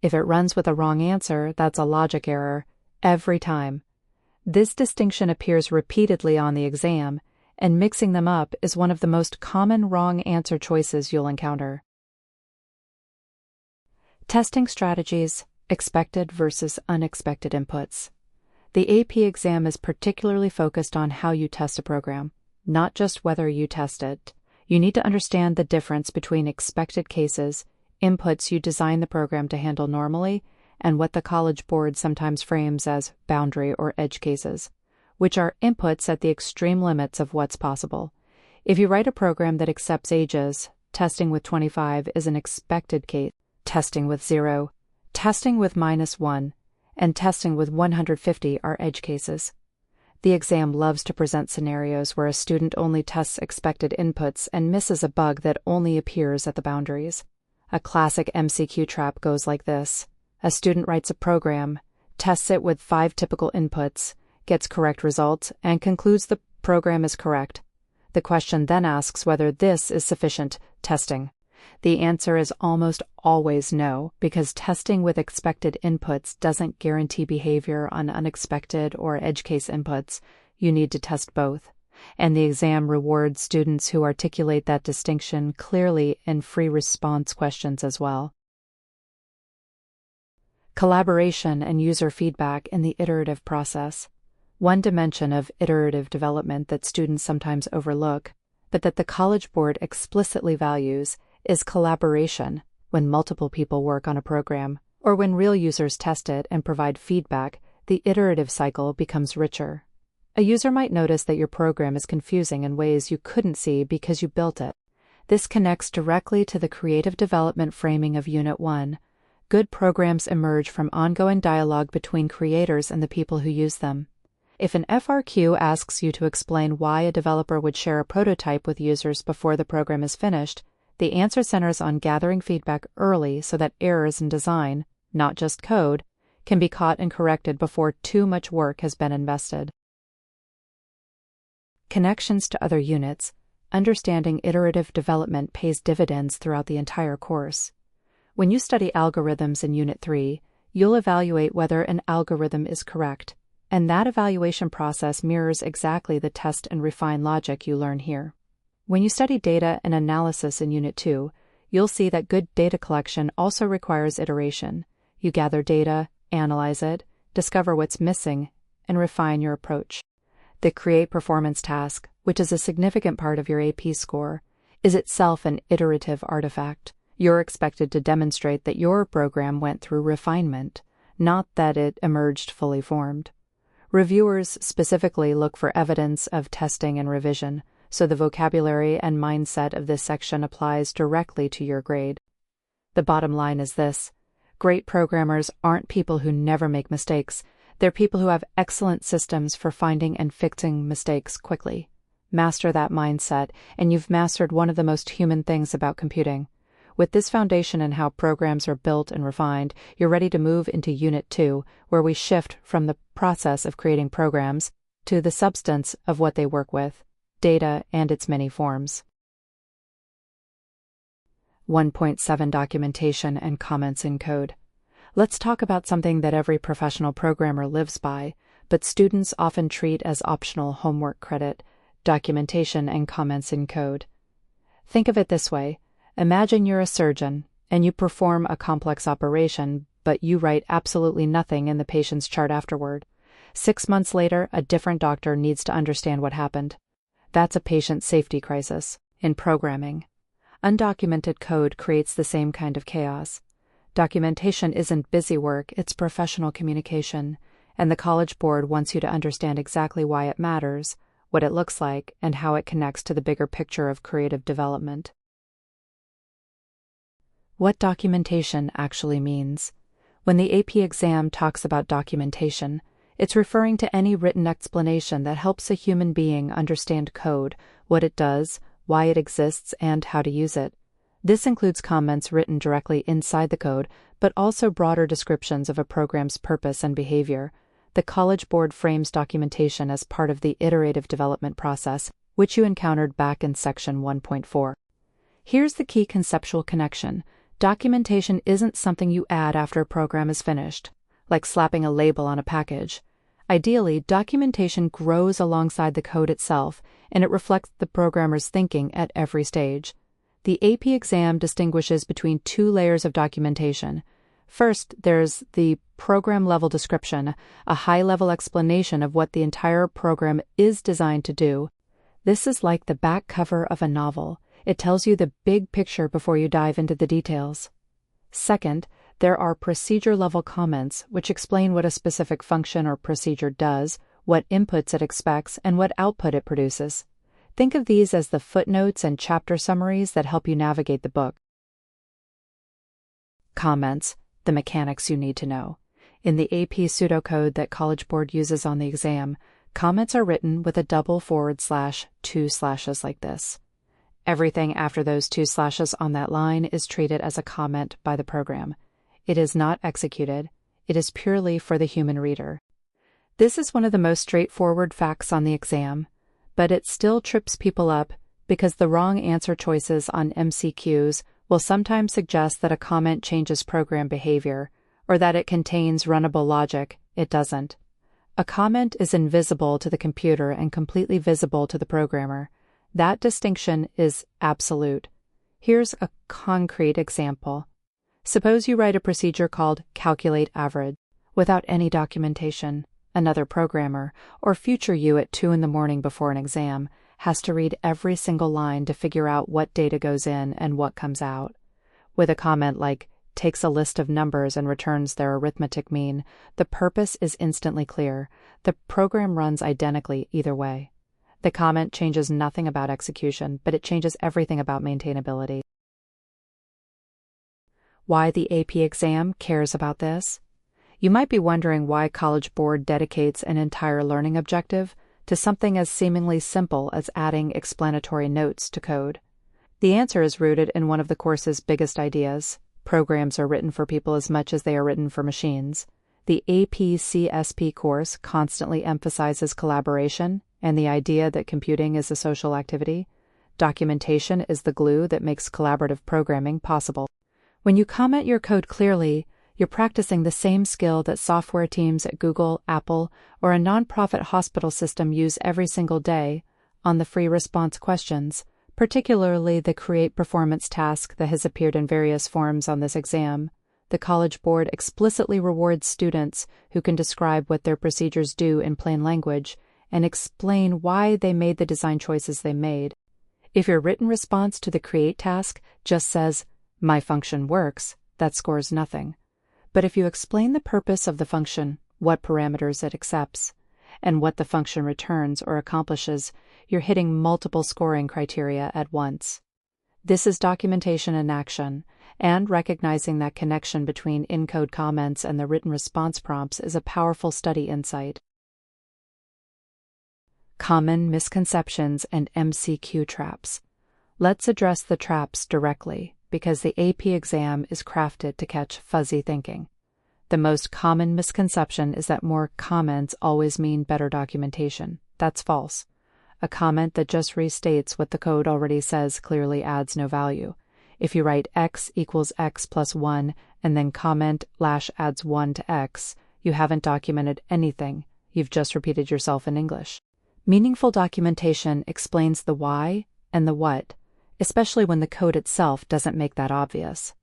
Speaker 1: If it runs with a wrong answer, that's a logic error, every time. This distinction appears repeatedly on the exam, and mixing them up is one of the most common wrong answer choices you'll encounter. Testing strategies, expected versus unexpected inputs. The AP exam is particularly focused on how you test a program, not just whether you test it. You need to understand the difference between expected cases, inputs you design the program to handle normally, and what the College Board sometimes frames as boundary or edge cases, which are inputs at the extreme limits of what's possible. If you write a program that accepts ages, testing with 25 is an expected case, testing with 0, testing with -1, and testing with 150 are edge cases. The exam loves to present scenarios where a student only tests expected inputs and misses a bug that only appears at the boundaries. A classic MCQ trap goes like this. A student writes a program, tests it with 5 typical inputs, gets correct results, and concludes the program is correct. The question then asks whether this is sufficient testing. The answer is almost always no, because testing with expected inputs doesn't guarantee behavior on unexpected or edge case inputs. You need to test both. And the exam rewards students who articulate that distinction clearly in free response questions as well. Collaboration and user feedback in the iterative process. One dimension of iterative development that students sometimes overlook, but that the College Board explicitly values, is collaboration when multiple people work on a program, or when real users test it and provide feedback. The iterative cycle becomes richer. A user might notice that your program is confusing in ways you couldn't see because you built it. This connects directly to the creative development framing of Unit 1. Good programs emerge from ongoing dialogue between creators and the people who use them. If an FRQ asks you to explain why a developer would share a prototype with users before the program is finished, the answer centers on gathering feedback early so that errors in design, not just code, can be caught and corrected before too much work has been invested. Connections to other units. Understanding iterative development pays dividends throughout the entire course. When you study algorithms in Unit 3, you'll evaluate whether an algorithm is correct, and that evaluation process mirrors exactly the test and refine logic you learn here. When you study data and analysis in Unit 2, you'll see that good data collection also requires iteration. You gather data, analyze it, discover what's missing, and refine your approach. The Create Performance task, which is a significant part of your AP score, is itself an iterative artifact. You're expected to demonstrate that your program went through refinement, not that it emerged fully formed. Reviewers specifically look for evidence of testing and revision, so the vocabulary and mindset of this section applies directly to your grade. The bottom line is this: great programmers aren't people who never make mistakes. They're people who have excellent systems for finding and fixing mistakes quickly. Master that mindset, and you've mastered one of the most human things about computing. With this foundation in how programs are built and refined, you're ready to move into Unit 2, where we shift from the process of creating programs to the substance of what they work with, data and its many forms. 1.7 Documentation and Comments in Code. Let's talk about something that every professional programmer lives by, but students often treat as optional homework credit: documentation and comments in code. Think of it this way. Imagine you're a surgeon, and you perform a complex operation, but you write absolutely nothing in the patient's chart afterward. 6 months later, a different doctor needs to understand what happened. That's a patient safety crisis. In programming, undocumented code creates the same kind of chaos. Documentation isn't busy work, it's professional communication, and the College Board wants you to understand exactly why it matters, what it looks like, and how it connects to the bigger picture of creative development. What documentation actually means. When the AP exam talks about documentation, it's referring to any written explanation that helps a human being understand code, what it does, why it exists, and how to use it. This includes comments written directly inside the code, but also broader descriptions of a program's purpose and behavior. The College Board frames documentation as part of the iterative development process, which you encountered back in Section 1.4. Here's the key conceptual connection. Documentation isn't something you add after a program is finished, like slapping a label on a package. Ideally, documentation grows alongside the code itself, and it reflects the programmer's thinking at every stage. The AP exam distinguishes between 2 layers of documentation. First, there's the program-level description, a high-level explanation of what the entire program is designed to do. This is like the back cover of a novel. It tells you the big picture before you dive into the details. Second, there are procedure-level comments, which explain what a specific function or procedure does, what inputs it expects, and what output it produces. Think of these as the footnotes and chapter summaries that help you navigate the book. Comments, the mechanics you need to know. In the AP pseudocode that College Board uses on the exam, comments are written with a double / 2 slashes like this. Everything after those 2 slashes on that line is treated as a comment by the program. It is not executed. It is purely for the human reader. This is one of the most straightforward facts on the exam, but it still trips people up because the wrong answer choices on MCQs will sometimes suggest that a comment changes program behavior, or that it contains runnable logic. It doesn't. A comment is invisible to the computer and completely visible to the programmer. That distinction is absolute. Here's a concrete example. Suppose you write a procedure called calculate average without any documentation. Another programmer, or future you at 2 a.m. before an exam, has to read every single line to figure out what data goes in and what comes out. With a comment like, takes a list of numbers and returns their arithmetic mean, the purpose is instantly clear. The program runs identically either way. The comment changes nothing about execution, but it changes everything about maintainability. Why the AP exam cares about this? You might be wondering why College Board dedicates an entire learning objective to something as seemingly simple as adding explanatory notes to code. The answer is rooted in one of the course's biggest ideas. Programs are written for people as much as they are written for machines. The AP CSP course constantly emphasizes collaboration and the idea that computing is a social activity. Documentation is the glue that makes collaborative programming possible. When you comment your code clearly, you're practicing the same skill that software teams at Google, Apple, or a nonprofit hospital system use every single day on the free response questions, particularly the create performance task that has appeared in various forms on this exam. The College Board explicitly rewards students who can describe what their procedures do in plain language, and explain why they made the design choices they made. If your written response to the create task just says, "My function works," that scores nothing. But if you explain the purpose of the function, what parameters it accepts, and what the function returns or accomplishes, you're hitting multiple scoring criteria at once. This is documentation in action, and recognizing that connection between in-code comments and the written response prompts is a powerful study insight. Common misconceptions and MCQ traps. Let's address the traps directly, because the AP exam is crafted to catch fuzzy thinking. The most common misconception is that more comments always mean better documentation. That's false. A comment that just restates what the code already says clearly adds no value. If you write x equals x plus 1 and then comment --adds 1 to x, you haven't documented anything. You've just repeated yourself in English. Meaningful documentation explains the why and the what, especially when the code itself doesn't make that obvious.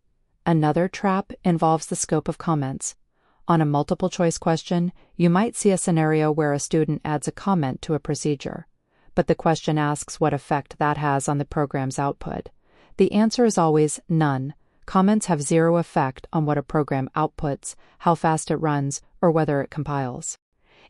Speaker 1: Another trap involves the scope of comments. On a multiple-choice question, you might see a scenario where a student adds a comment to a procedure, but the question asks what effect that has on the program's output. The answer is always none. Comments have zero effect on what a program outputs, how fast it runs, or whether it compiles.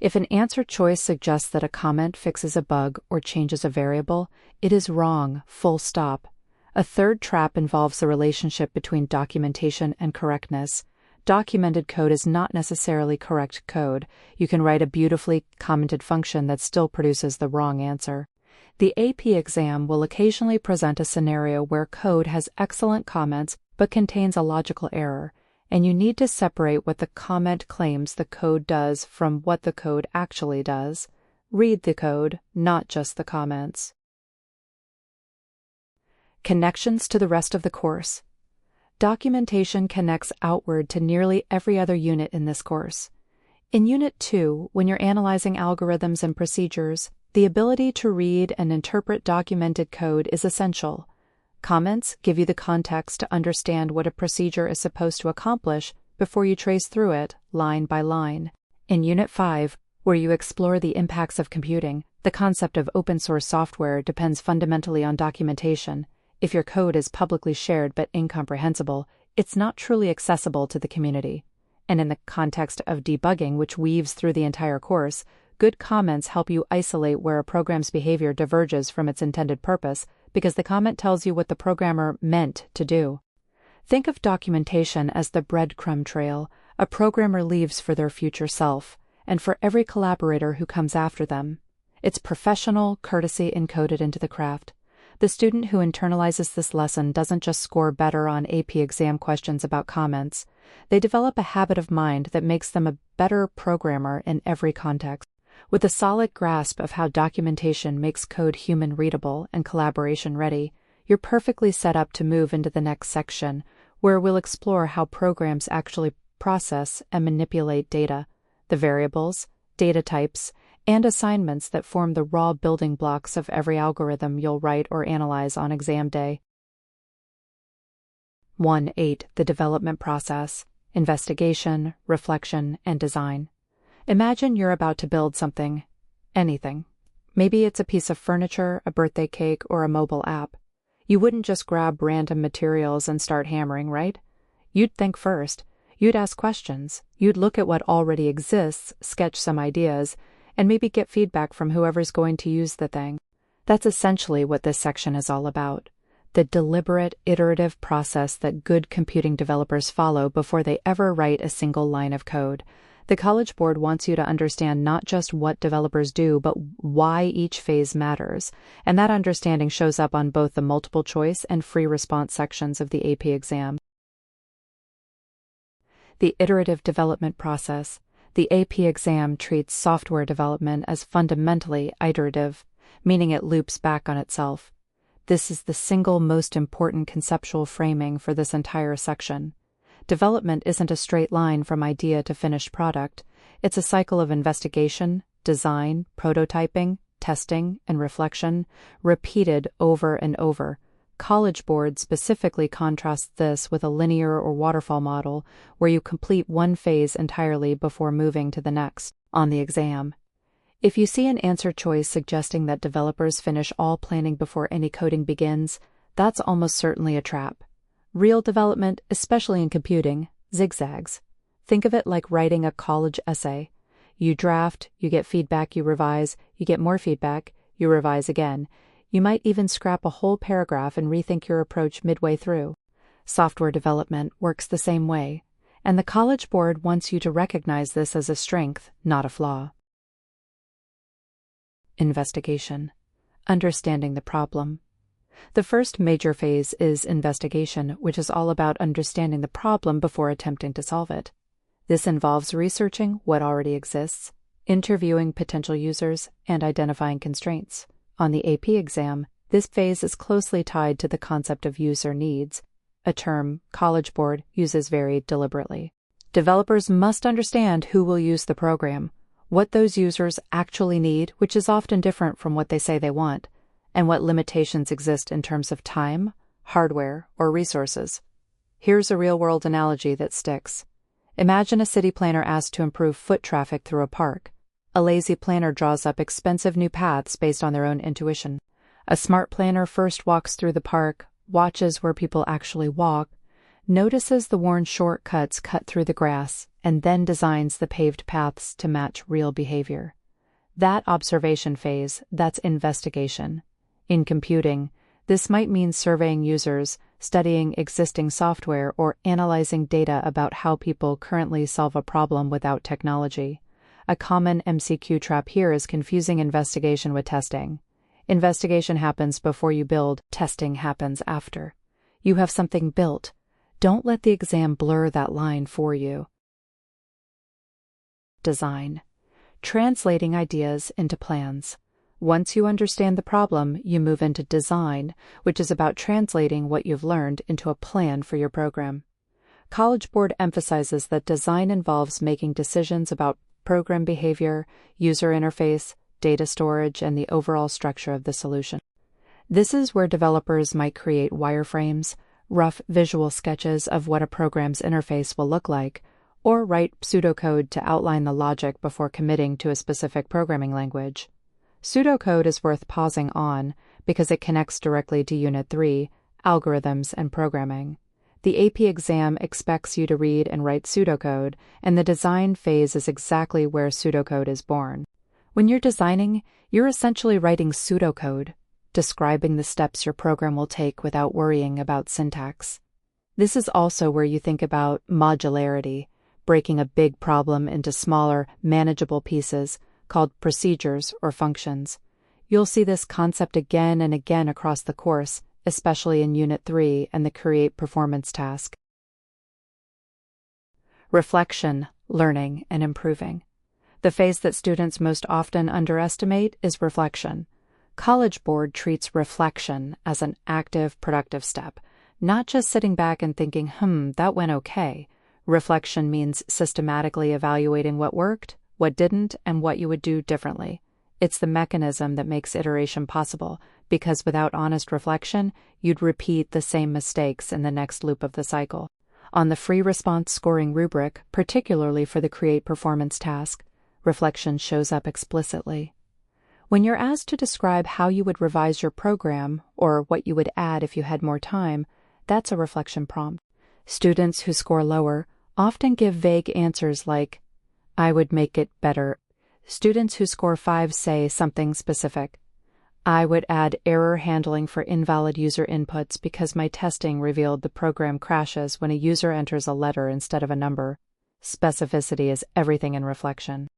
Speaker 1: If an answer choice suggests that a comment fixes a bug or changes a variable, it is wrong, full stop. A third trap involves the relationship between documentation and correctness. Documented code is not necessarily correct code. You can write a beautifully commented function that still produces the wrong answer. The AP exam will occasionally present a scenario where code has excellent comments but contains a logical error, and you need to separate what the comment claims the code does from what the code actually does. Read the code, not just the comments. Connections to the rest of the course. Documentation connects outward to nearly every other unit in this course. In Unit 2, when you're analyzing algorithms and procedures, the ability to read and interpret documented code is essential. Comments give you the context to understand what a procedure is supposed to accomplish before you trace through it, line by line. In Unit 5, where you explore the impacts of computing, the concept of open-source software depends fundamentally on documentation. If your code is publicly shared but incomprehensible, it's not truly accessible to the community. And in the context of debugging, which weaves through the entire course, good comments help you isolate where a program's behavior diverges from its intended purpose, because the comment tells you what the programmer meant to do. Think of documentation as the breadcrumb trail a programmer leaves for their future self, and for every collaborator who comes after them. It's professional courtesy encoded into the craft. The student who internalizes this lesson doesn't just score better on AP exam questions about comments. They develop a habit of mind that makes them a better programmer in every context. With a solid grasp of how documentation makes code human-readable and collaboration-ready, you're perfectly set up to move into the next section, where we'll explore how programs actually process and manipulate data, the variables, data types, and assignments that form the raw building blocks of every algorithm you'll write or analyze on exam day. 1.8. The development process: investigation, reflection, and design. Imagine you're about to build something, anything. Maybe it's a piece of furniture, a birthday cake, or a mobile app. You wouldn't just grab random materials and start hammering, right? You'd think first. You'd ask questions. You'd look at what already exists, sketch some ideas, and maybe get feedback from whoever's going to use the thing. That's essentially what this section is all about. The deliberate, iterative process that good computing developers follow before they ever write a single line of code. The College Board wants you to understand not just what developers do, but why each phase matters, and that understanding shows up on both the multiple choice and free response sections of the AP exam. The iterative development process. The AP exam treats software development as fundamentally iterative, meaning it loops back on itself. This is the single most important conceptual framing for this entire section. Development isn't a straight line from idea to finished product. It's a cycle of investigation, design, prototyping, testing, and reflection, repeated over and over. College Board specifically contrasts this with a linear or waterfall model, where you complete one phase entirely before moving to the next. On the exam, If you see an answer choice suggesting that developers finish all planning before any coding begins, that's almost certainly a trap. Real development, especially in computing, zigzags. Think of it like writing a college essay. You draft, you get feedback, you revise, you get more feedback, you revise again. You might even scrap a whole paragraph and rethink your approach midway through. Software development works the same way, and the College Board wants you to recognize this as a strength, not a flaw. Investigation. Understanding the problem. The first major phase is investigation, which is all about understanding the problem before attempting to solve it. This involves researching what already exists, interviewing potential users, and identifying constraints. On the AP exam, this phase is closely tied to the concept of user needs, a term College Board uses very deliberately. Developers must understand who will use the program, what those users actually need, which is often different from what they say they want, and what limitations exist in terms of time, hardware, or resources. Here's a real-world analogy that sticks. Imagine a city planner asked to improve foot traffic through a park. A lazy planner draws up expensive new paths based on their own intuition. A smart planner first walks through the park, watches where people actually walk, notices the worn shortcuts cut through the grass, and then designs the paved paths to match real behavior. That observation phase, that's investigation. In computing, this might mean surveying users, studying existing software, or analyzing data about how people currently solve a problem without technology. A common MCQ trap here is confusing investigation with testing. Investigation happens before you build, testing happens after. You have something built. Don't let the exam blur that line for you. Design. Translating ideas into plans. Once you understand the problem, you move into design, which is about translating what you've learned into a plan for your program. College Board emphasizes that design involves making decisions about program behavior, user interface, data storage, and the overall structure of the solution. This is where developers might create wireframes, rough visual sketches of what a program's interface will look like, or write pseudocode to outline the logic before committing to a specific programming language. Pseudocode is worth pausing on because it connects directly to Unit 3, Algorithms and Programming. The AP exam expects you to read and write pseudocode, and the design phase is exactly where pseudocode is born. When you're designing, you're essentially writing pseudocode, describing the steps your program will take without worrying about syntax. This is also where you think about modularity, breaking a big problem into smaller, manageable pieces called procedures or functions. You'll see this concept again and again across the course, especially in Unit 3 and the Create Performance task. Reflection, learning, and improving. The phase that students most often underestimate is reflection. College Board treats reflection as an active, productive step, not just sitting back and thinking, that went okay. Reflection means systematically evaluating what worked, what didn't, and what you would do differently. It's the mechanism that makes iteration possible, because without honest reflection, you'd repeat the same mistakes in the next loop of the cycle. On the free response scoring rubric, particularly for the Create Performance task, reflection shows up explicitly. When you're asked to describe how you would revise your program, or what you would add if you had more time, that's a reflection prompt. Students who score lower often give vague answers like, I would make it better. Students who score 5 say something specific. I would add error handling for invalid user inputs because my testing revealed the program crashes when a user enters a letter instead of a number. Specificity is everything in reflection.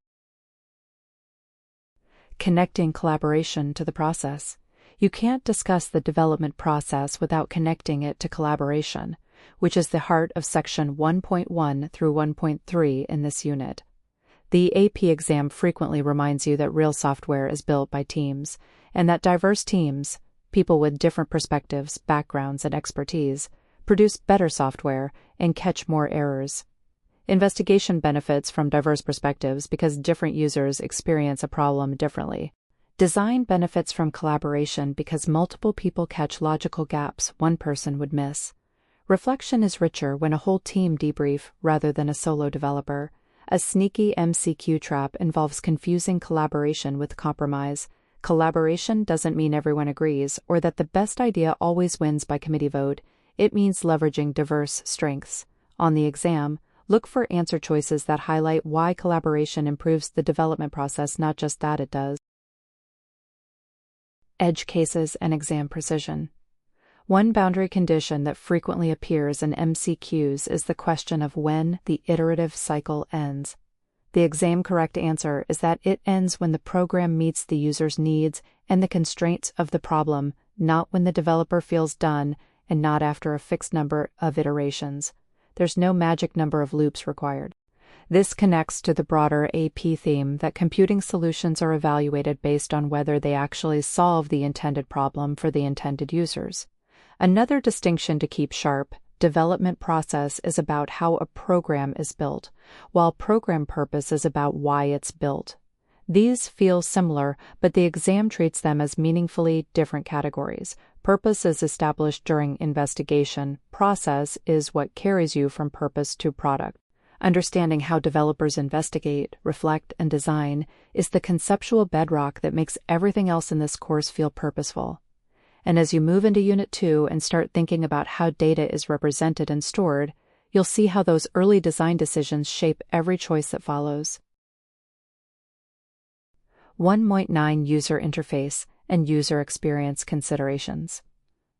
Speaker 1: Connecting collaboration to the process. You can't discuss the development process without connecting it to collaboration, which is the heart of Section 1.1 through 1.3 in this unit. The AP exam frequently reminds you that real software is built by teams, and that diverse teams, people with different perspectives, backgrounds, and expertise, produce better software and catch more errors. Investigation benefits from diverse perspectives because different users experience a problem differently. Design benefits from collaboration because multiple people catch logical gaps one person would miss. Reflection is richer when a whole team debrief rather than a solo developer. A sneaky MCQ trap involves confusing collaboration with compromise. Collaboration doesn't mean everyone agrees or that the best idea always wins by committee vote. It means leveraging diverse strengths. On the exam, look for answer choices that highlight why collaboration improves the development process, not just that it does. Edge cases and exam precision. One boundary condition that frequently appears in MCQs is the question of when the iterative cycle ends. The exam correct answer is that it ends when the program meets the user's needs and the constraints of the problem, not when the developer feels done and not after a fixed number of iterations. There's no magic number of loops required. This connects to the broader AP theme that computing solutions are evaluated based on whether they actually solve the intended problem for the intended users. Another distinction to keep sharp: development process is about how a program is built, while program purpose is about why it's built. These feel similar, but the exam treats them as meaningfully different categories. Purpose is established during investigation. Process is what carries you from purpose to product. Understanding how developers investigate, reflect, and design is the conceptual bedrock that makes everything else in this course feel purposeful. And as you move into Unit 2 and start thinking about how data is represented and stored, you'll see how those early design decisions shape every choice that follows. 1.9 User Interface and User Experience Considerations.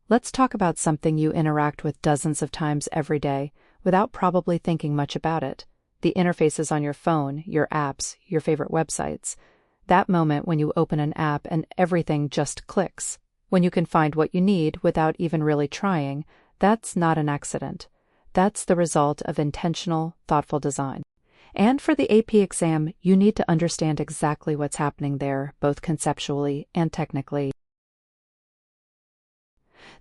Speaker 1: Let's talk about something you interact with dozens of times every day without probably thinking much about it: the interfaces on your phone, your apps, your favorite websites. That moment when you open an app and everything just clicks. When you can find what you need without even really trying, that's not an accident. That's the result of intentional, thoughtful design. And for the AP exam, you need to understand exactly what's happening there, both conceptually and technically.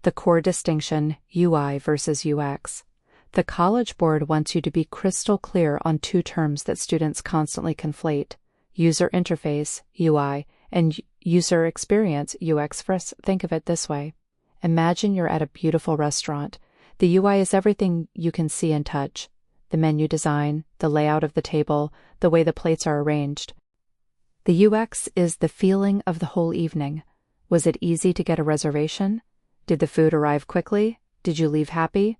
Speaker 1: The core distinction: UI versus UX. The College Board wants you to be crystal clear on two terms that students constantly conflate: user interface, UI, and user experience, UX. First, think of it this way. Imagine you're at a beautiful restaurant. The UI is everything you can see and touch: the menu design, the layout of the table, the way the plates are arranged. The UX is the feeling of the whole evening. Was it easy to get a reservation? Did the food arrive quickly? Did you leave happy?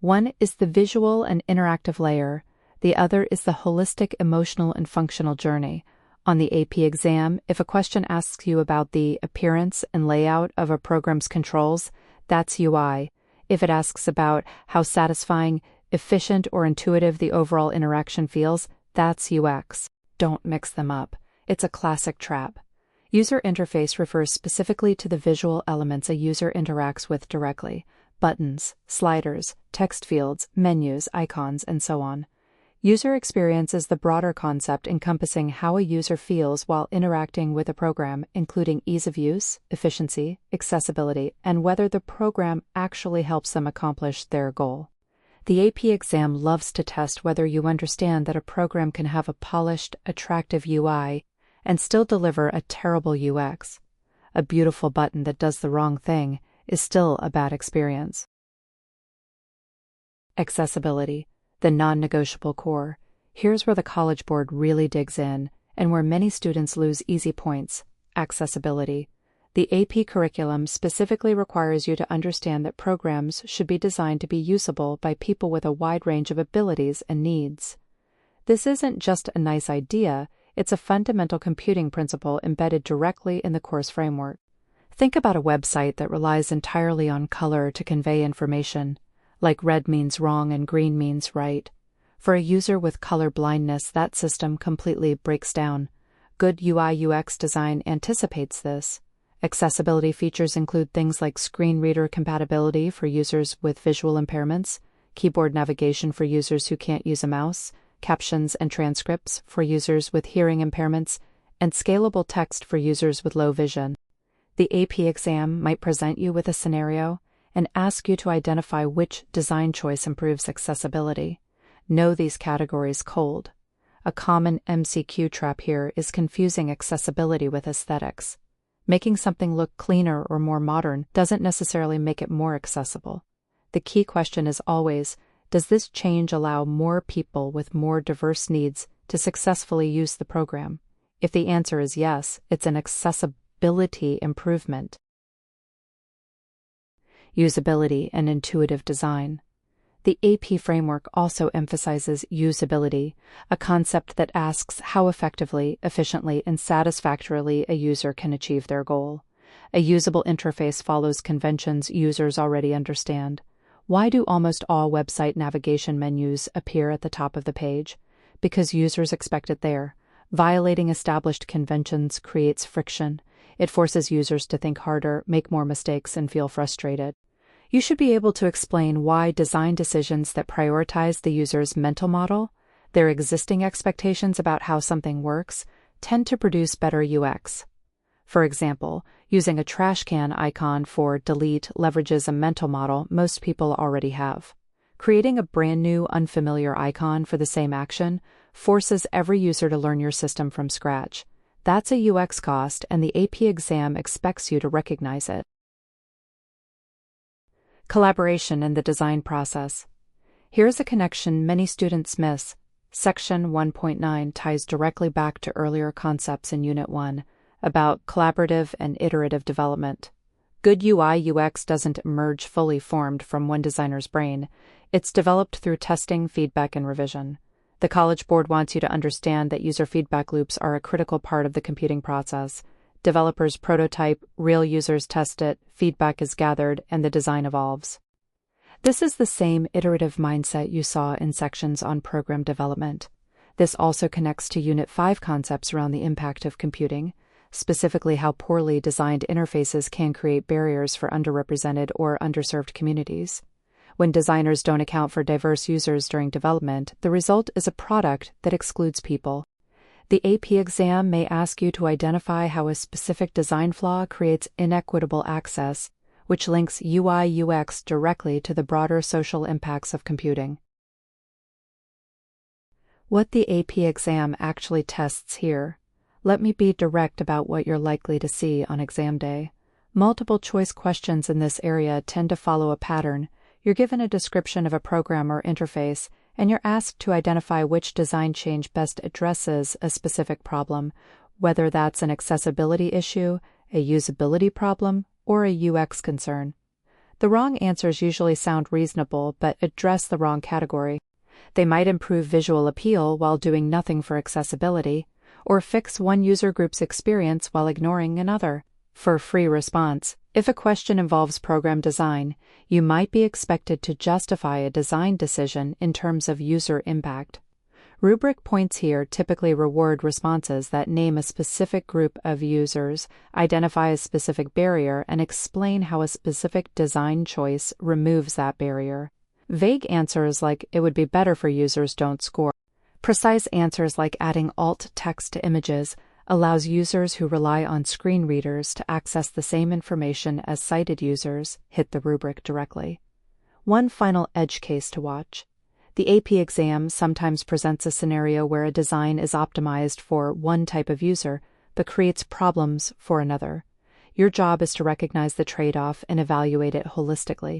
Speaker 1: One is the visual and interactive layer. The other is the holistic emotional and functional journey. On the AP exam, if a question asks you about the appearance and layout of a program's controls, that's UI. If it asks about how satisfying, efficient, or intuitive the overall interaction feels, that's UX. Don't mix them up. It's a classic trap. User interface refers specifically to the visual elements a user interacts with directly: buttons, sliders, text fields, menus, icons, and so on. User experience is the broader concept encompassing how a user feels while interacting with a program, including ease of use, efficiency, accessibility, and whether the program actually helps them accomplish their goal. The AP exam loves to test whether you understand that a program can have a polished, attractive UI and still deliver a terrible UX. A beautiful button that does the wrong thing is still a bad experience. Accessibility, the non-negotiable core. Here's where the College Board really digs in, and where many students lose easy points: accessibility. The AP curriculum specifically requires you to understand that programs should be designed to be usable by people with a wide range of abilities and needs. This isn't just a nice idea, it's a fundamental computing principle embedded directly in the course framework. Think about a website that relies entirely on color to convey information, like red means wrong and green means right. For a user with color blindness, that system completely breaks down. Good UI/UX design anticipates this. Accessibility features include things like screen reader compatibility for users with visual impairments, keyboard navigation for users who can't use a mouse, captions and transcripts for users with hearing impairments, and scalable text for users with low vision. The AP exam might present you with a scenario and ask you to identify which design choice improves accessibility. Know these categories cold. A common MCQ trap here is confusing accessibility with aesthetics. Making something look cleaner or more modern doesn't necessarily make it more accessible. The key question is always, does this change allow more people with more diverse needs to successfully use the program. If the answer is yes, it's an accessibility improvement. Usability and intuitive design. The AP framework also emphasizes usability, a concept that asks how effectively, efficiently, and satisfactorily a user can achieve their goal. A usable interface follows conventions users already understand. Why do almost all website navigation menus appear at the top of the page? Because users expect it there. Violating established conventions creates friction. It forces users to think harder, make more mistakes, and feel frustrated. You should be able to explain why design decisions that prioritize the user's mental model, their existing expectations about how something works, tend to produce better UX. For example, using a trash can icon for delete leverages a mental model most people already have. Creating a brand new, unfamiliar icon for the same action forces every user to learn your system from scratch. That's a UX cost, and the AP exam expects you to recognize it. Collaboration in the design process. Here's a connection many students miss. Section 1.9 ties directly back to earlier concepts in Unit 1 about collaborative and iterative development. Good UI/UX doesn't emerge fully formed from one designer's brain. It's developed through testing, feedback, and revision. The College Board wants you to understand that user feedback loops are a critical part of the computing process. Developers prototype, real users test it, feedback is gathered, and the design evolves. This is the same iterative mindset you saw in sections on program development. This also connects to Unit 5 concepts around the impact of computing, specifically how poorly designed interfaces can create barriers for underrepresented or underserved communities. When designers don't account for diverse users during development, the result is a product that excludes people. The AP exam may ask you to identify how a specific design flaw creates inequitable access, which links UI/UX directly to the broader social impacts of computing. What the AP exam actually tests here. Let me be direct about what you're likely to see on exam day. Multiple choice questions in this area tend to follow a pattern. You're given a description of a program or interface, and you're asked to identify which design change best addresses a specific problem, whether that's an accessibility issue, a usability problem, or a UX concern. The wrong answers usually sound reasonable but address the wrong category. They might improve visual appeal while doing nothing for accessibility, or fix one user group's experience while ignoring another. For a free response, if a question involves program design, you might be expected to justify a design decision in terms of user impact. Rubric points here typically reward responses that name a specific group of users, identify a specific barrier, and explain how a specific design choice removes that barrier. Vague answers like "it would be better for users" don't score. Precise answers like adding alt text to images allows users who rely on screen readers to access the same information as sighted users hit the rubric directly. One final edge case to watch. The AP exam sometimes presents a scenario where a design is optimized for one type of user but creates problems for another. Your job is to recognize the trade-off and evaluate it holistically.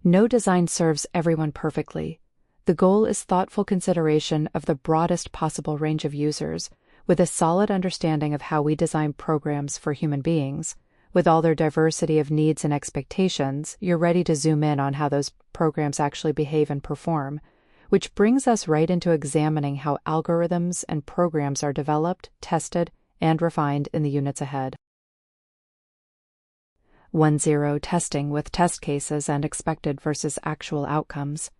Speaker 1: No design serves everyone perfectly. The goal is thoughtful consideration of the broadest possible range of users, with a solid understanding of how we design programs for human beings. With all their diversity of needs and expectations, you're ready to zoom in on how those programs actually behave and perform, which brings us right into examining how algorithms and programs are developed, tested, and refined in the units ahead. 1.0 Testing with test cases and expected versus actual outcomes.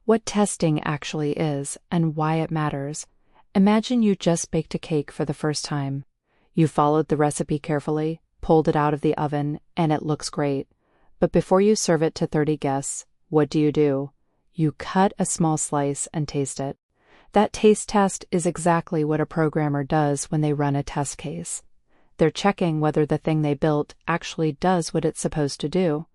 Speaker 1: What testing actually is and why it matters. Imagine you just baked a cake for the first time. You followed the recipe carefully, pulled it out of the oven, and it looks great. But before you serve it to 30 guests, what do? You cut a small slice and taste it. That taste test is exactly what a programmer does when they run a test case. They're checking whether the thing they built actually does what it's supposed to do.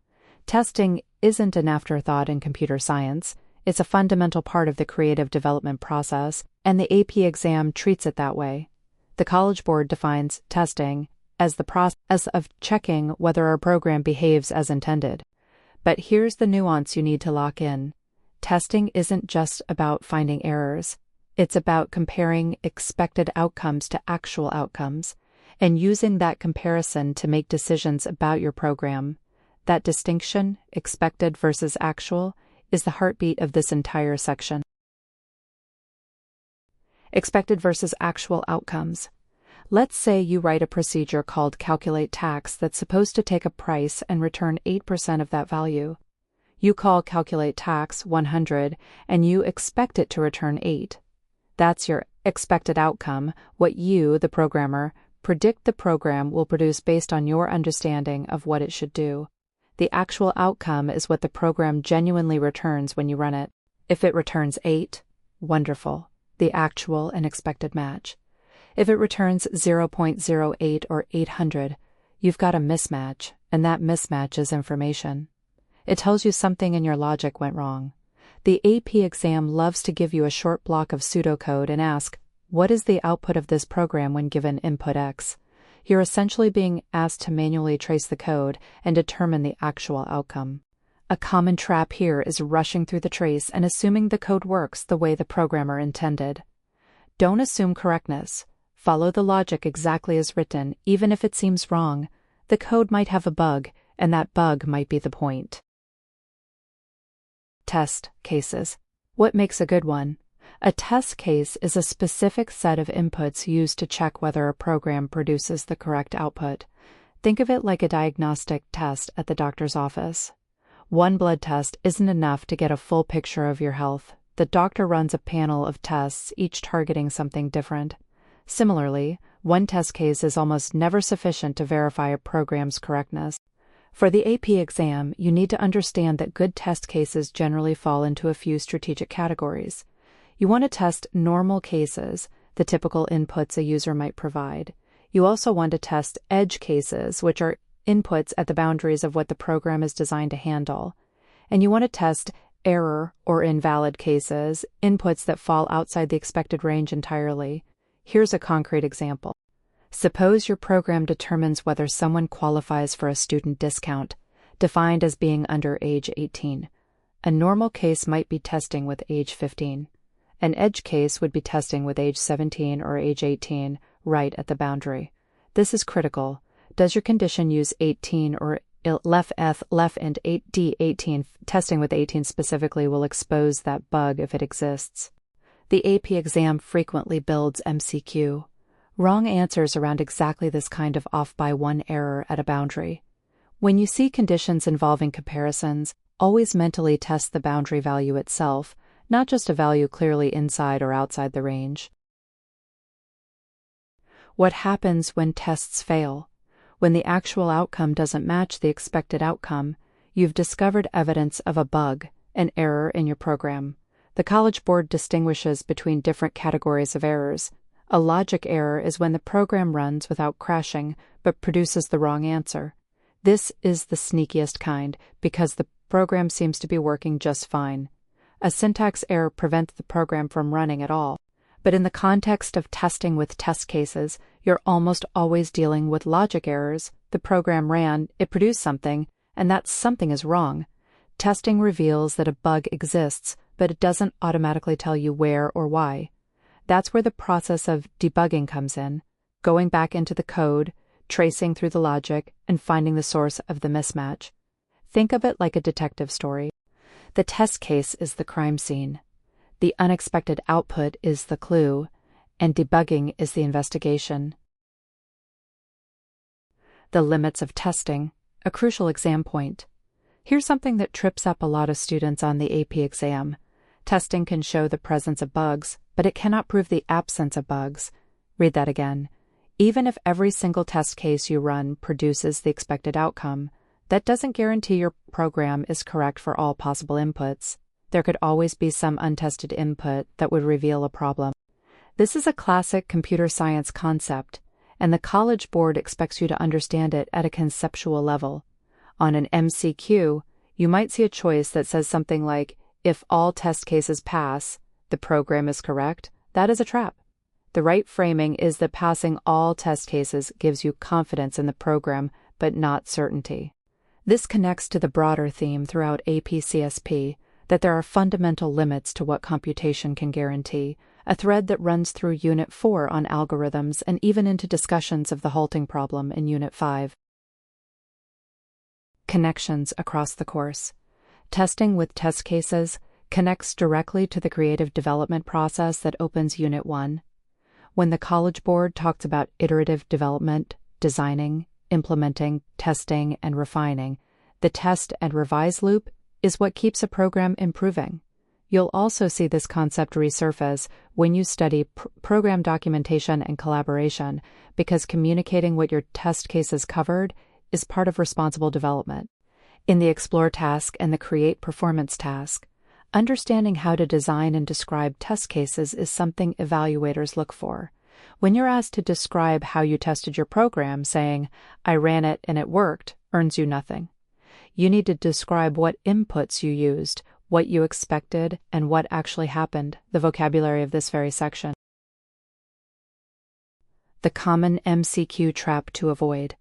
Speaker 1: Testing isn't an afterthought in computer science. It's a fundamental part of the creative development process, and the AP exam treats it that way. The College Board defines testing as the process of checking whether a program behaves as intended. But here's the nuance you need to lock in. Testing isn't just about finding errors. It's about comparing expected outcomes to actual outcomes, and using that comparison to make decisions about your program. That distinction, expected versus actual, is the heartbeat of this entire section. Expected versus actual outcomes. Let's say you write a procedure called Calculate Tax that's supposed to take a price and return 8% of that value. You call Calculate Tax 100 and you expect it to return 8. That's your expected outcome, what you, the programmer, predict the program will produce based on your understanding of what it should do. The actual outcome is what the program genuinely returns when you run it. If it returns 8, wonderful, the actual and expected match. If it returns 0.08 or 800, you've got a mismatch, and that mismatch is information. It tells you something in your logic went wrong. The AP exam loves to give you a short block of pseudocode and ask, what is the output of this program when given input X? You're essentially being asked to manually trace the code and determine the actual outcome. A common trap here is rushing through the trace and assuming the code works the way the programmer intended. Don't assume correctness. Follow the logic exactly as written, even if it seems wrong. The code might have a bug, and that bug might be the point. Test cases. What makes a good one? A test case is a specific set of inputs used to check whether a program produces the correct output. Think of it like a diagnostic test at the doctor's office. One blood test isn't enough to get a full picture of your health. The doctor runs a panel of tests, each targeting something different. Similarly, one test case is almost never sufficient to verify a program's correctness. For the AP exam, you need to understand that good test cases generally fall into a few strategic categories. You want to test normal cases, the typical inputs a user might provide. You also want to test edge cases, which are inputs at the boundaries of what the program is designed to handle. And you want to test error or invalid cases, inputs that fall outside the expected range entirely. Here's a concrete example. Suppose your program determines whether someone qualifies for a student discount, defined as being under age 18. A normal case might be testing with age 15. An edge case would be testing with age 17 or age 18, right at the boundary. This is critical. Does your condition use 18 or left and 8D 18? Testing with 18 specifically will expose that bug if it exists. The AP exam frequently builds MCQ. Wrong answers around exactly this kind of off by one error at a boundary. When you see conditions involving comparisons, always mentally test the boundary value itself, not just a value clearly inside or outside the range. What happens when tests fail? When the actual outcome doesn't match the expected outcome, you've discovered evidence of a bug, an error in your program. The College Board distinguishes between different categories of errors. A logic error is when the program runs without crashing but produces the wrong answer. This is the sneakiest kind because the program seems to be working just fine. A syntax error prevents the program from running at all. But in the context of testing with test cases, you're almost always dealing with logic errors. The program ran, it produced something, and that something is wrong. Testing reveals that a bug exists, but it doesn't automatically tell you where or why. That's where the process of debugging comes in, going back into the code, tracing through the logic, and finding the source of the mismatch. Think of it like a detective story. The test case is the crime scene. The unexpected output is the clue, and debugging is the investigation. The limits of testing, a crucial exam point. Here's something that trips up a lot of students on the AP exam. Testing can show the presence of bugs, but it cannot prove the absence of bugs. Read that again. Even if every single test case you run produces the expected outcome, that doesn't guarantee your program is correct for all possible inputs. There could always be some untested input that would reveal a problem. This is a classic computer science concept, and the College Board expects you to understand it at a conceptual level. On an MCQ, you might see a choice that says something like, if all test cases pass, the program is correct. That is a trap. The right framing is that passing all test cases gives you confidence in the program, but not certainty. This connects to the broader theme throughout AP CSP, that there are fundamental limits to what computation can guarantee, a thread that runs through Unit 4 on algorithms and even into discussions of the halting problem in Unit 5. Connections across the course. Testing with test cases connects directly to the creative development process that opens Unit 1. When the College Board talks about iterative development, designing, implementing, testing, and refining, the test and revise loop is what keeps a program improving. You'll also see this concept resurface when you study program documentation and collaboration, because communicating what your test cases covered is part of responsible development. In the Explore task and the Create Performance task, understanding how to design and describe test cases is something evaluators look for. When you're asked to describe how you tested your program, saying, "I ran it and it worked," earns you nothing. You need to describe what inputs you used, what you expected, and what actually happened, the vocabulary of this very section. The common MCQ trap to avoid.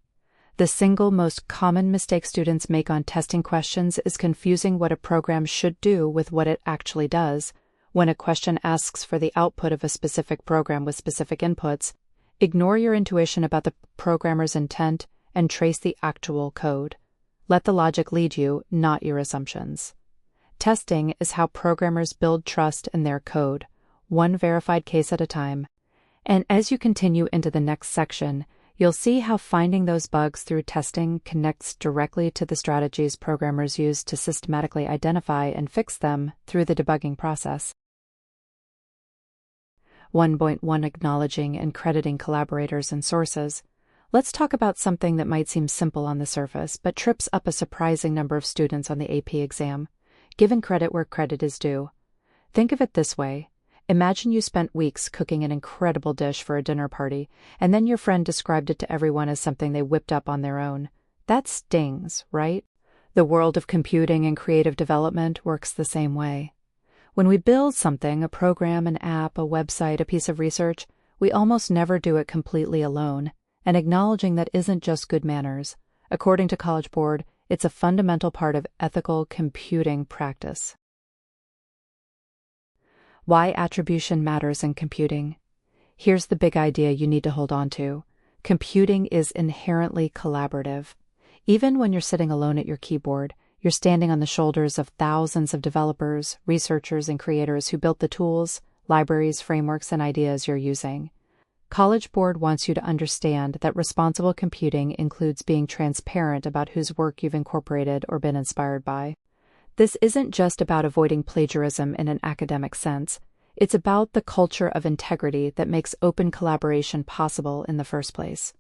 Speaker 1: The single most common mistake students make on testing questions is confusing what a program should do with what it actually does. When a question asks for the output of a specific program with specific inputs, ignore your intuition about the programmer's intent and trace the actual code. Let the logic lead you, not your assumptions. Testing is how programmers build trust in their code, one verified case at a time. And as you continue into the next section, you'll see how finding those bugs through testing connects directly to the strategies programmers use to systematically identify and fix them through the debugging process. 1.1 Acknowledging and crediting collaborators and sources. Let's talk about something that might seem simple on the surface, but trips up a surprising number of students on the AP exam: giving credit where credit is due. Think of it this way. Imagine you spent weeks cooking an incredible dish for a dinner party, and then your friend described it to everyone as something they whipped up on their own. That stings, right? The world of computing and creative development works the same way. When we build something, a program, an app, a website, a piece of research, we almost never do it completely alone, and acknowledging that isn't just good manners. According to College Board, it's a fundamental part of ethical computing practice. Why attribution matters in computing. Here's the big idea you need to hold on to. Computing is inherently collaborative. Even when you're sitting alone at your keyboard, you're standing on the shoulders of thousands of developers, researchers, and creators who built the tools, libraries, frameworks, and ideas you're using. College Board wants you to understand that responsible computing includes being transparent about whose work you've incorporated or been inspired by. This isn't just about avoiding plagiarism in an academic sense. It's about the culture of integrity that makes open collaboration possible in the first place.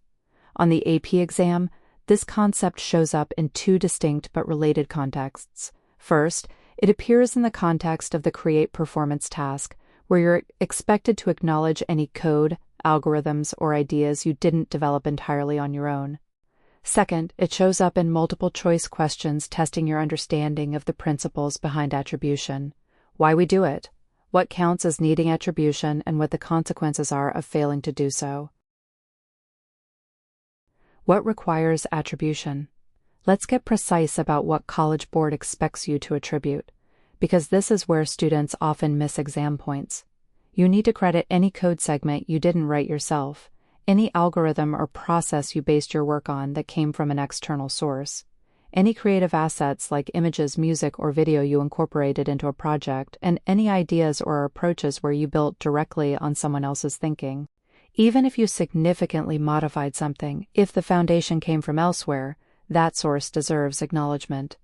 Speaker 1: On the AP exam, this concept shows up in two distinct but related contexts. First, it appears in the context of the Create Performance task, where you're expected to acknowledge any code, algorithms, or ideas you didn't develop entirely on your own. Second, it shows up in multiple-choice questions testing your understanding of the principles behind attribution. Why we do it, what counts as needing attribution, and what the consequences are of failing to do so. What requires attribution? Let's get precise about what College Board expects you to attribute, because this is where students often miss exam points. You need to credit any code segment you didn't write yourself, any algorithm or process you based your work on that came from an external source, any creative assets like images, music, or video you incorporated into a project, and any ideas or approaches where you built directly on someone else's thinking. Even if you significantly modified something, if the foundation came from elsewhere, that source deserves acknowledgement.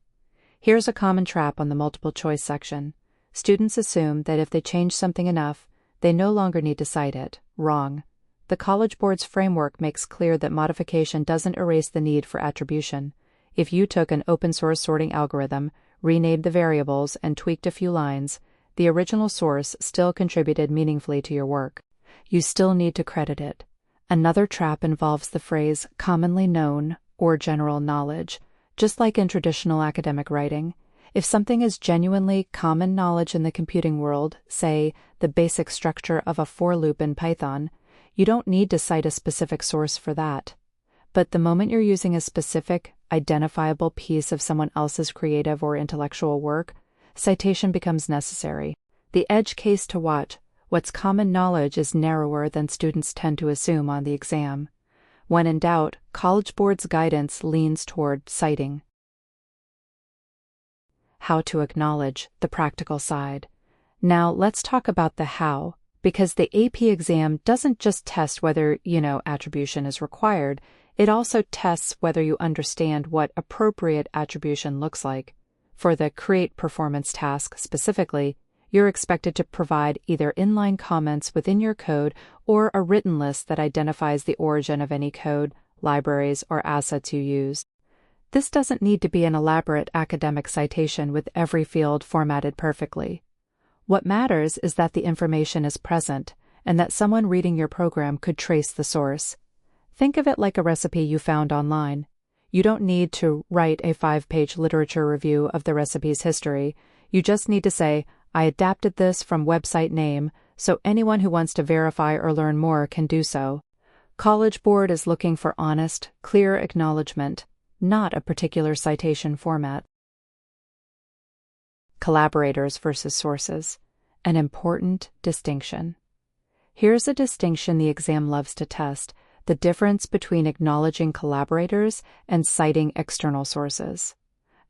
Speaker 1: Here's a common trap on the multiple choice section. Students assume that if they change something enough, they no longer need to cite it. Wrong. The College Board's framework makes clear that modification doesn't erase the need for attribution. If you took an open-source sorting algorithm, renamed the variables, and tweaked a few lines, the original source still contributed meaningfully to your work. You still need to credit it. Another trap involves the phrase commonly known or general knowledge. Just like in traditional academic writing, if something is genuinely common knowledge in the computing world, say the basic structure of a for loop in Python, you don't need to cite a specific source for that. But the moment you're using a specific, identifiable piece of someone else's creative or intellectual work, citation becomes necessary. The edge case to watch: what's common knowledge is narrower than students tend to assume on the exam. When in doubt, College Board's guidance leans toward citing. How to acknowledge: the practical side. Now let's talk about the how, because the AP exam doesn't just test whether attribution is required, it also tests whether you understand what appropriate attribution looks like. For the Create Performance task specifically, you're expected to provide either inline comments within your code or a written list that identifies the origin of any code, libraries, or assets you use. This doesn't need to be an elaborate academic citation with every field formatted perfectly. What matters is that the information is present and that someone reading your program could trace the source. Think of it like a recipe you found online. You don't need to write a 5-page literature review of the recipe's history. You just need to say, "I adapted this from website name," so anyone who wants to verify or learn more can do so. College Board is looking for honest, clear acknowledgement, not a particular citation format. Collaborators versus sources. An important distinction. Here's a distinction the exam loves to test: the difference between acknowledging collaborators and citing external sources.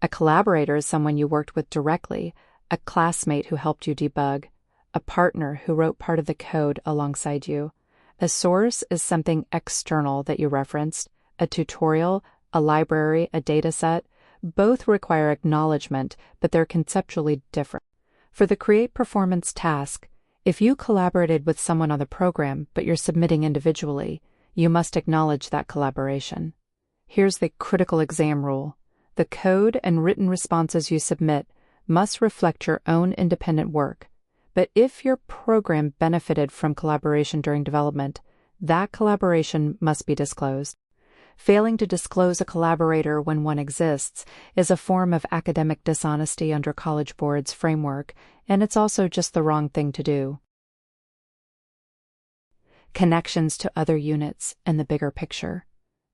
Speaker 1: A collaborator is someone you worked with directly, a classmate who helped you debug, a partner who wrote part of the code alongside you. A source is something external that you referenced: a tutorial, a library, a dataset. Both require acknowledgement, but they're conceptually different. For the Create Performance task, if you collaborated with someone on the program but you're submitting individually, you must acknowledge that collaboration. Here's the critical exam rule: the code and written responses you submit must reflect your own independent work. But if your program benefited from collaboration during development, that collaboration must be disclosed. Failing to disclose a collaborator when one exists is a form of academic dishonesty under College Board's framework, and it's also just the wrong thing to do. Connections to other units and the bigger picture.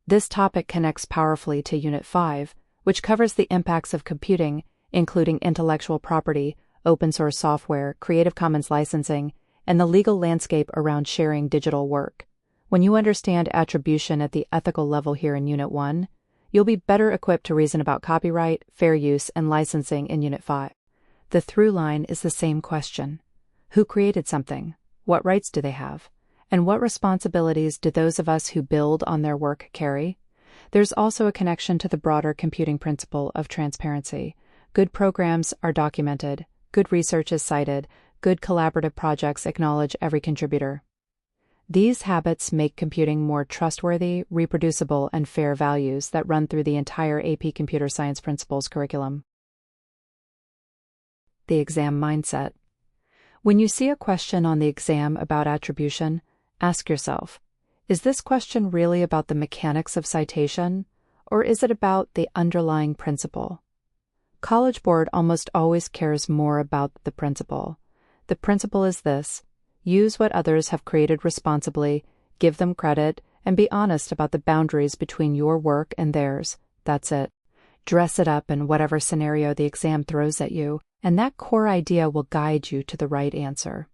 Speaker 1: This topic connects powerfully to Unit 5, which covers the impacts of computing, including intellectual property, open source software, Creative Commons licensing, and the legal landscape around sharing digital work. When you understand attribution at the ethical level here in Unit 1, you'll be better equipped to reason about copyright, fair use, and licensing in Unit 5. The through line is the same question: who created something? What rights do they have? And what responsibilities do those of us who build on their work carry? There's also a connection to the broader computing principle of transparency. Good programs are documented, good research is cited, good collaborative projects acknowledge every contributor. These habits make computing more trustworthy, reproducible, and fair values that run through the entire AP Computer Science Principles curriculum. The exam mindset. When you see a question on the exam about attribution, ask yourself, is this question really about the mechanics of citation, or is it about the underlying principle? College Board almost always cares more about the principle. The principle is this: use what others have created responsibly, give them credit, and be honest about the boundaries between your work and theirs. That's it. Dress it up in whatever scenario the exam throws at you, and that core idea will guide you to the right answer.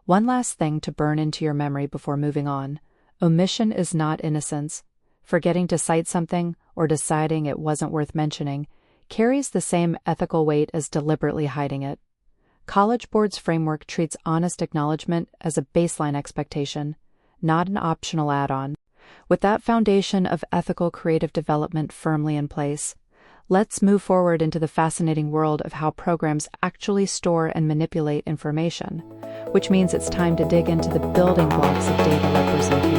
Speaker 1: One last thing to burn into your memory before moving on: omission is not innocence. Forgetting to cite something or deciding it wasn't worth mentioning carries the same ethical weight as deliberately hiding it. College Board's framework treats honest acknowledgement as a baseline expectation, not an optional add-on. With that foundation of ethical creative development firmly in place, let's move forward into the fascinating world of how programs actually store and manipulate information, which means it's time to dig into the building blocks of data representation.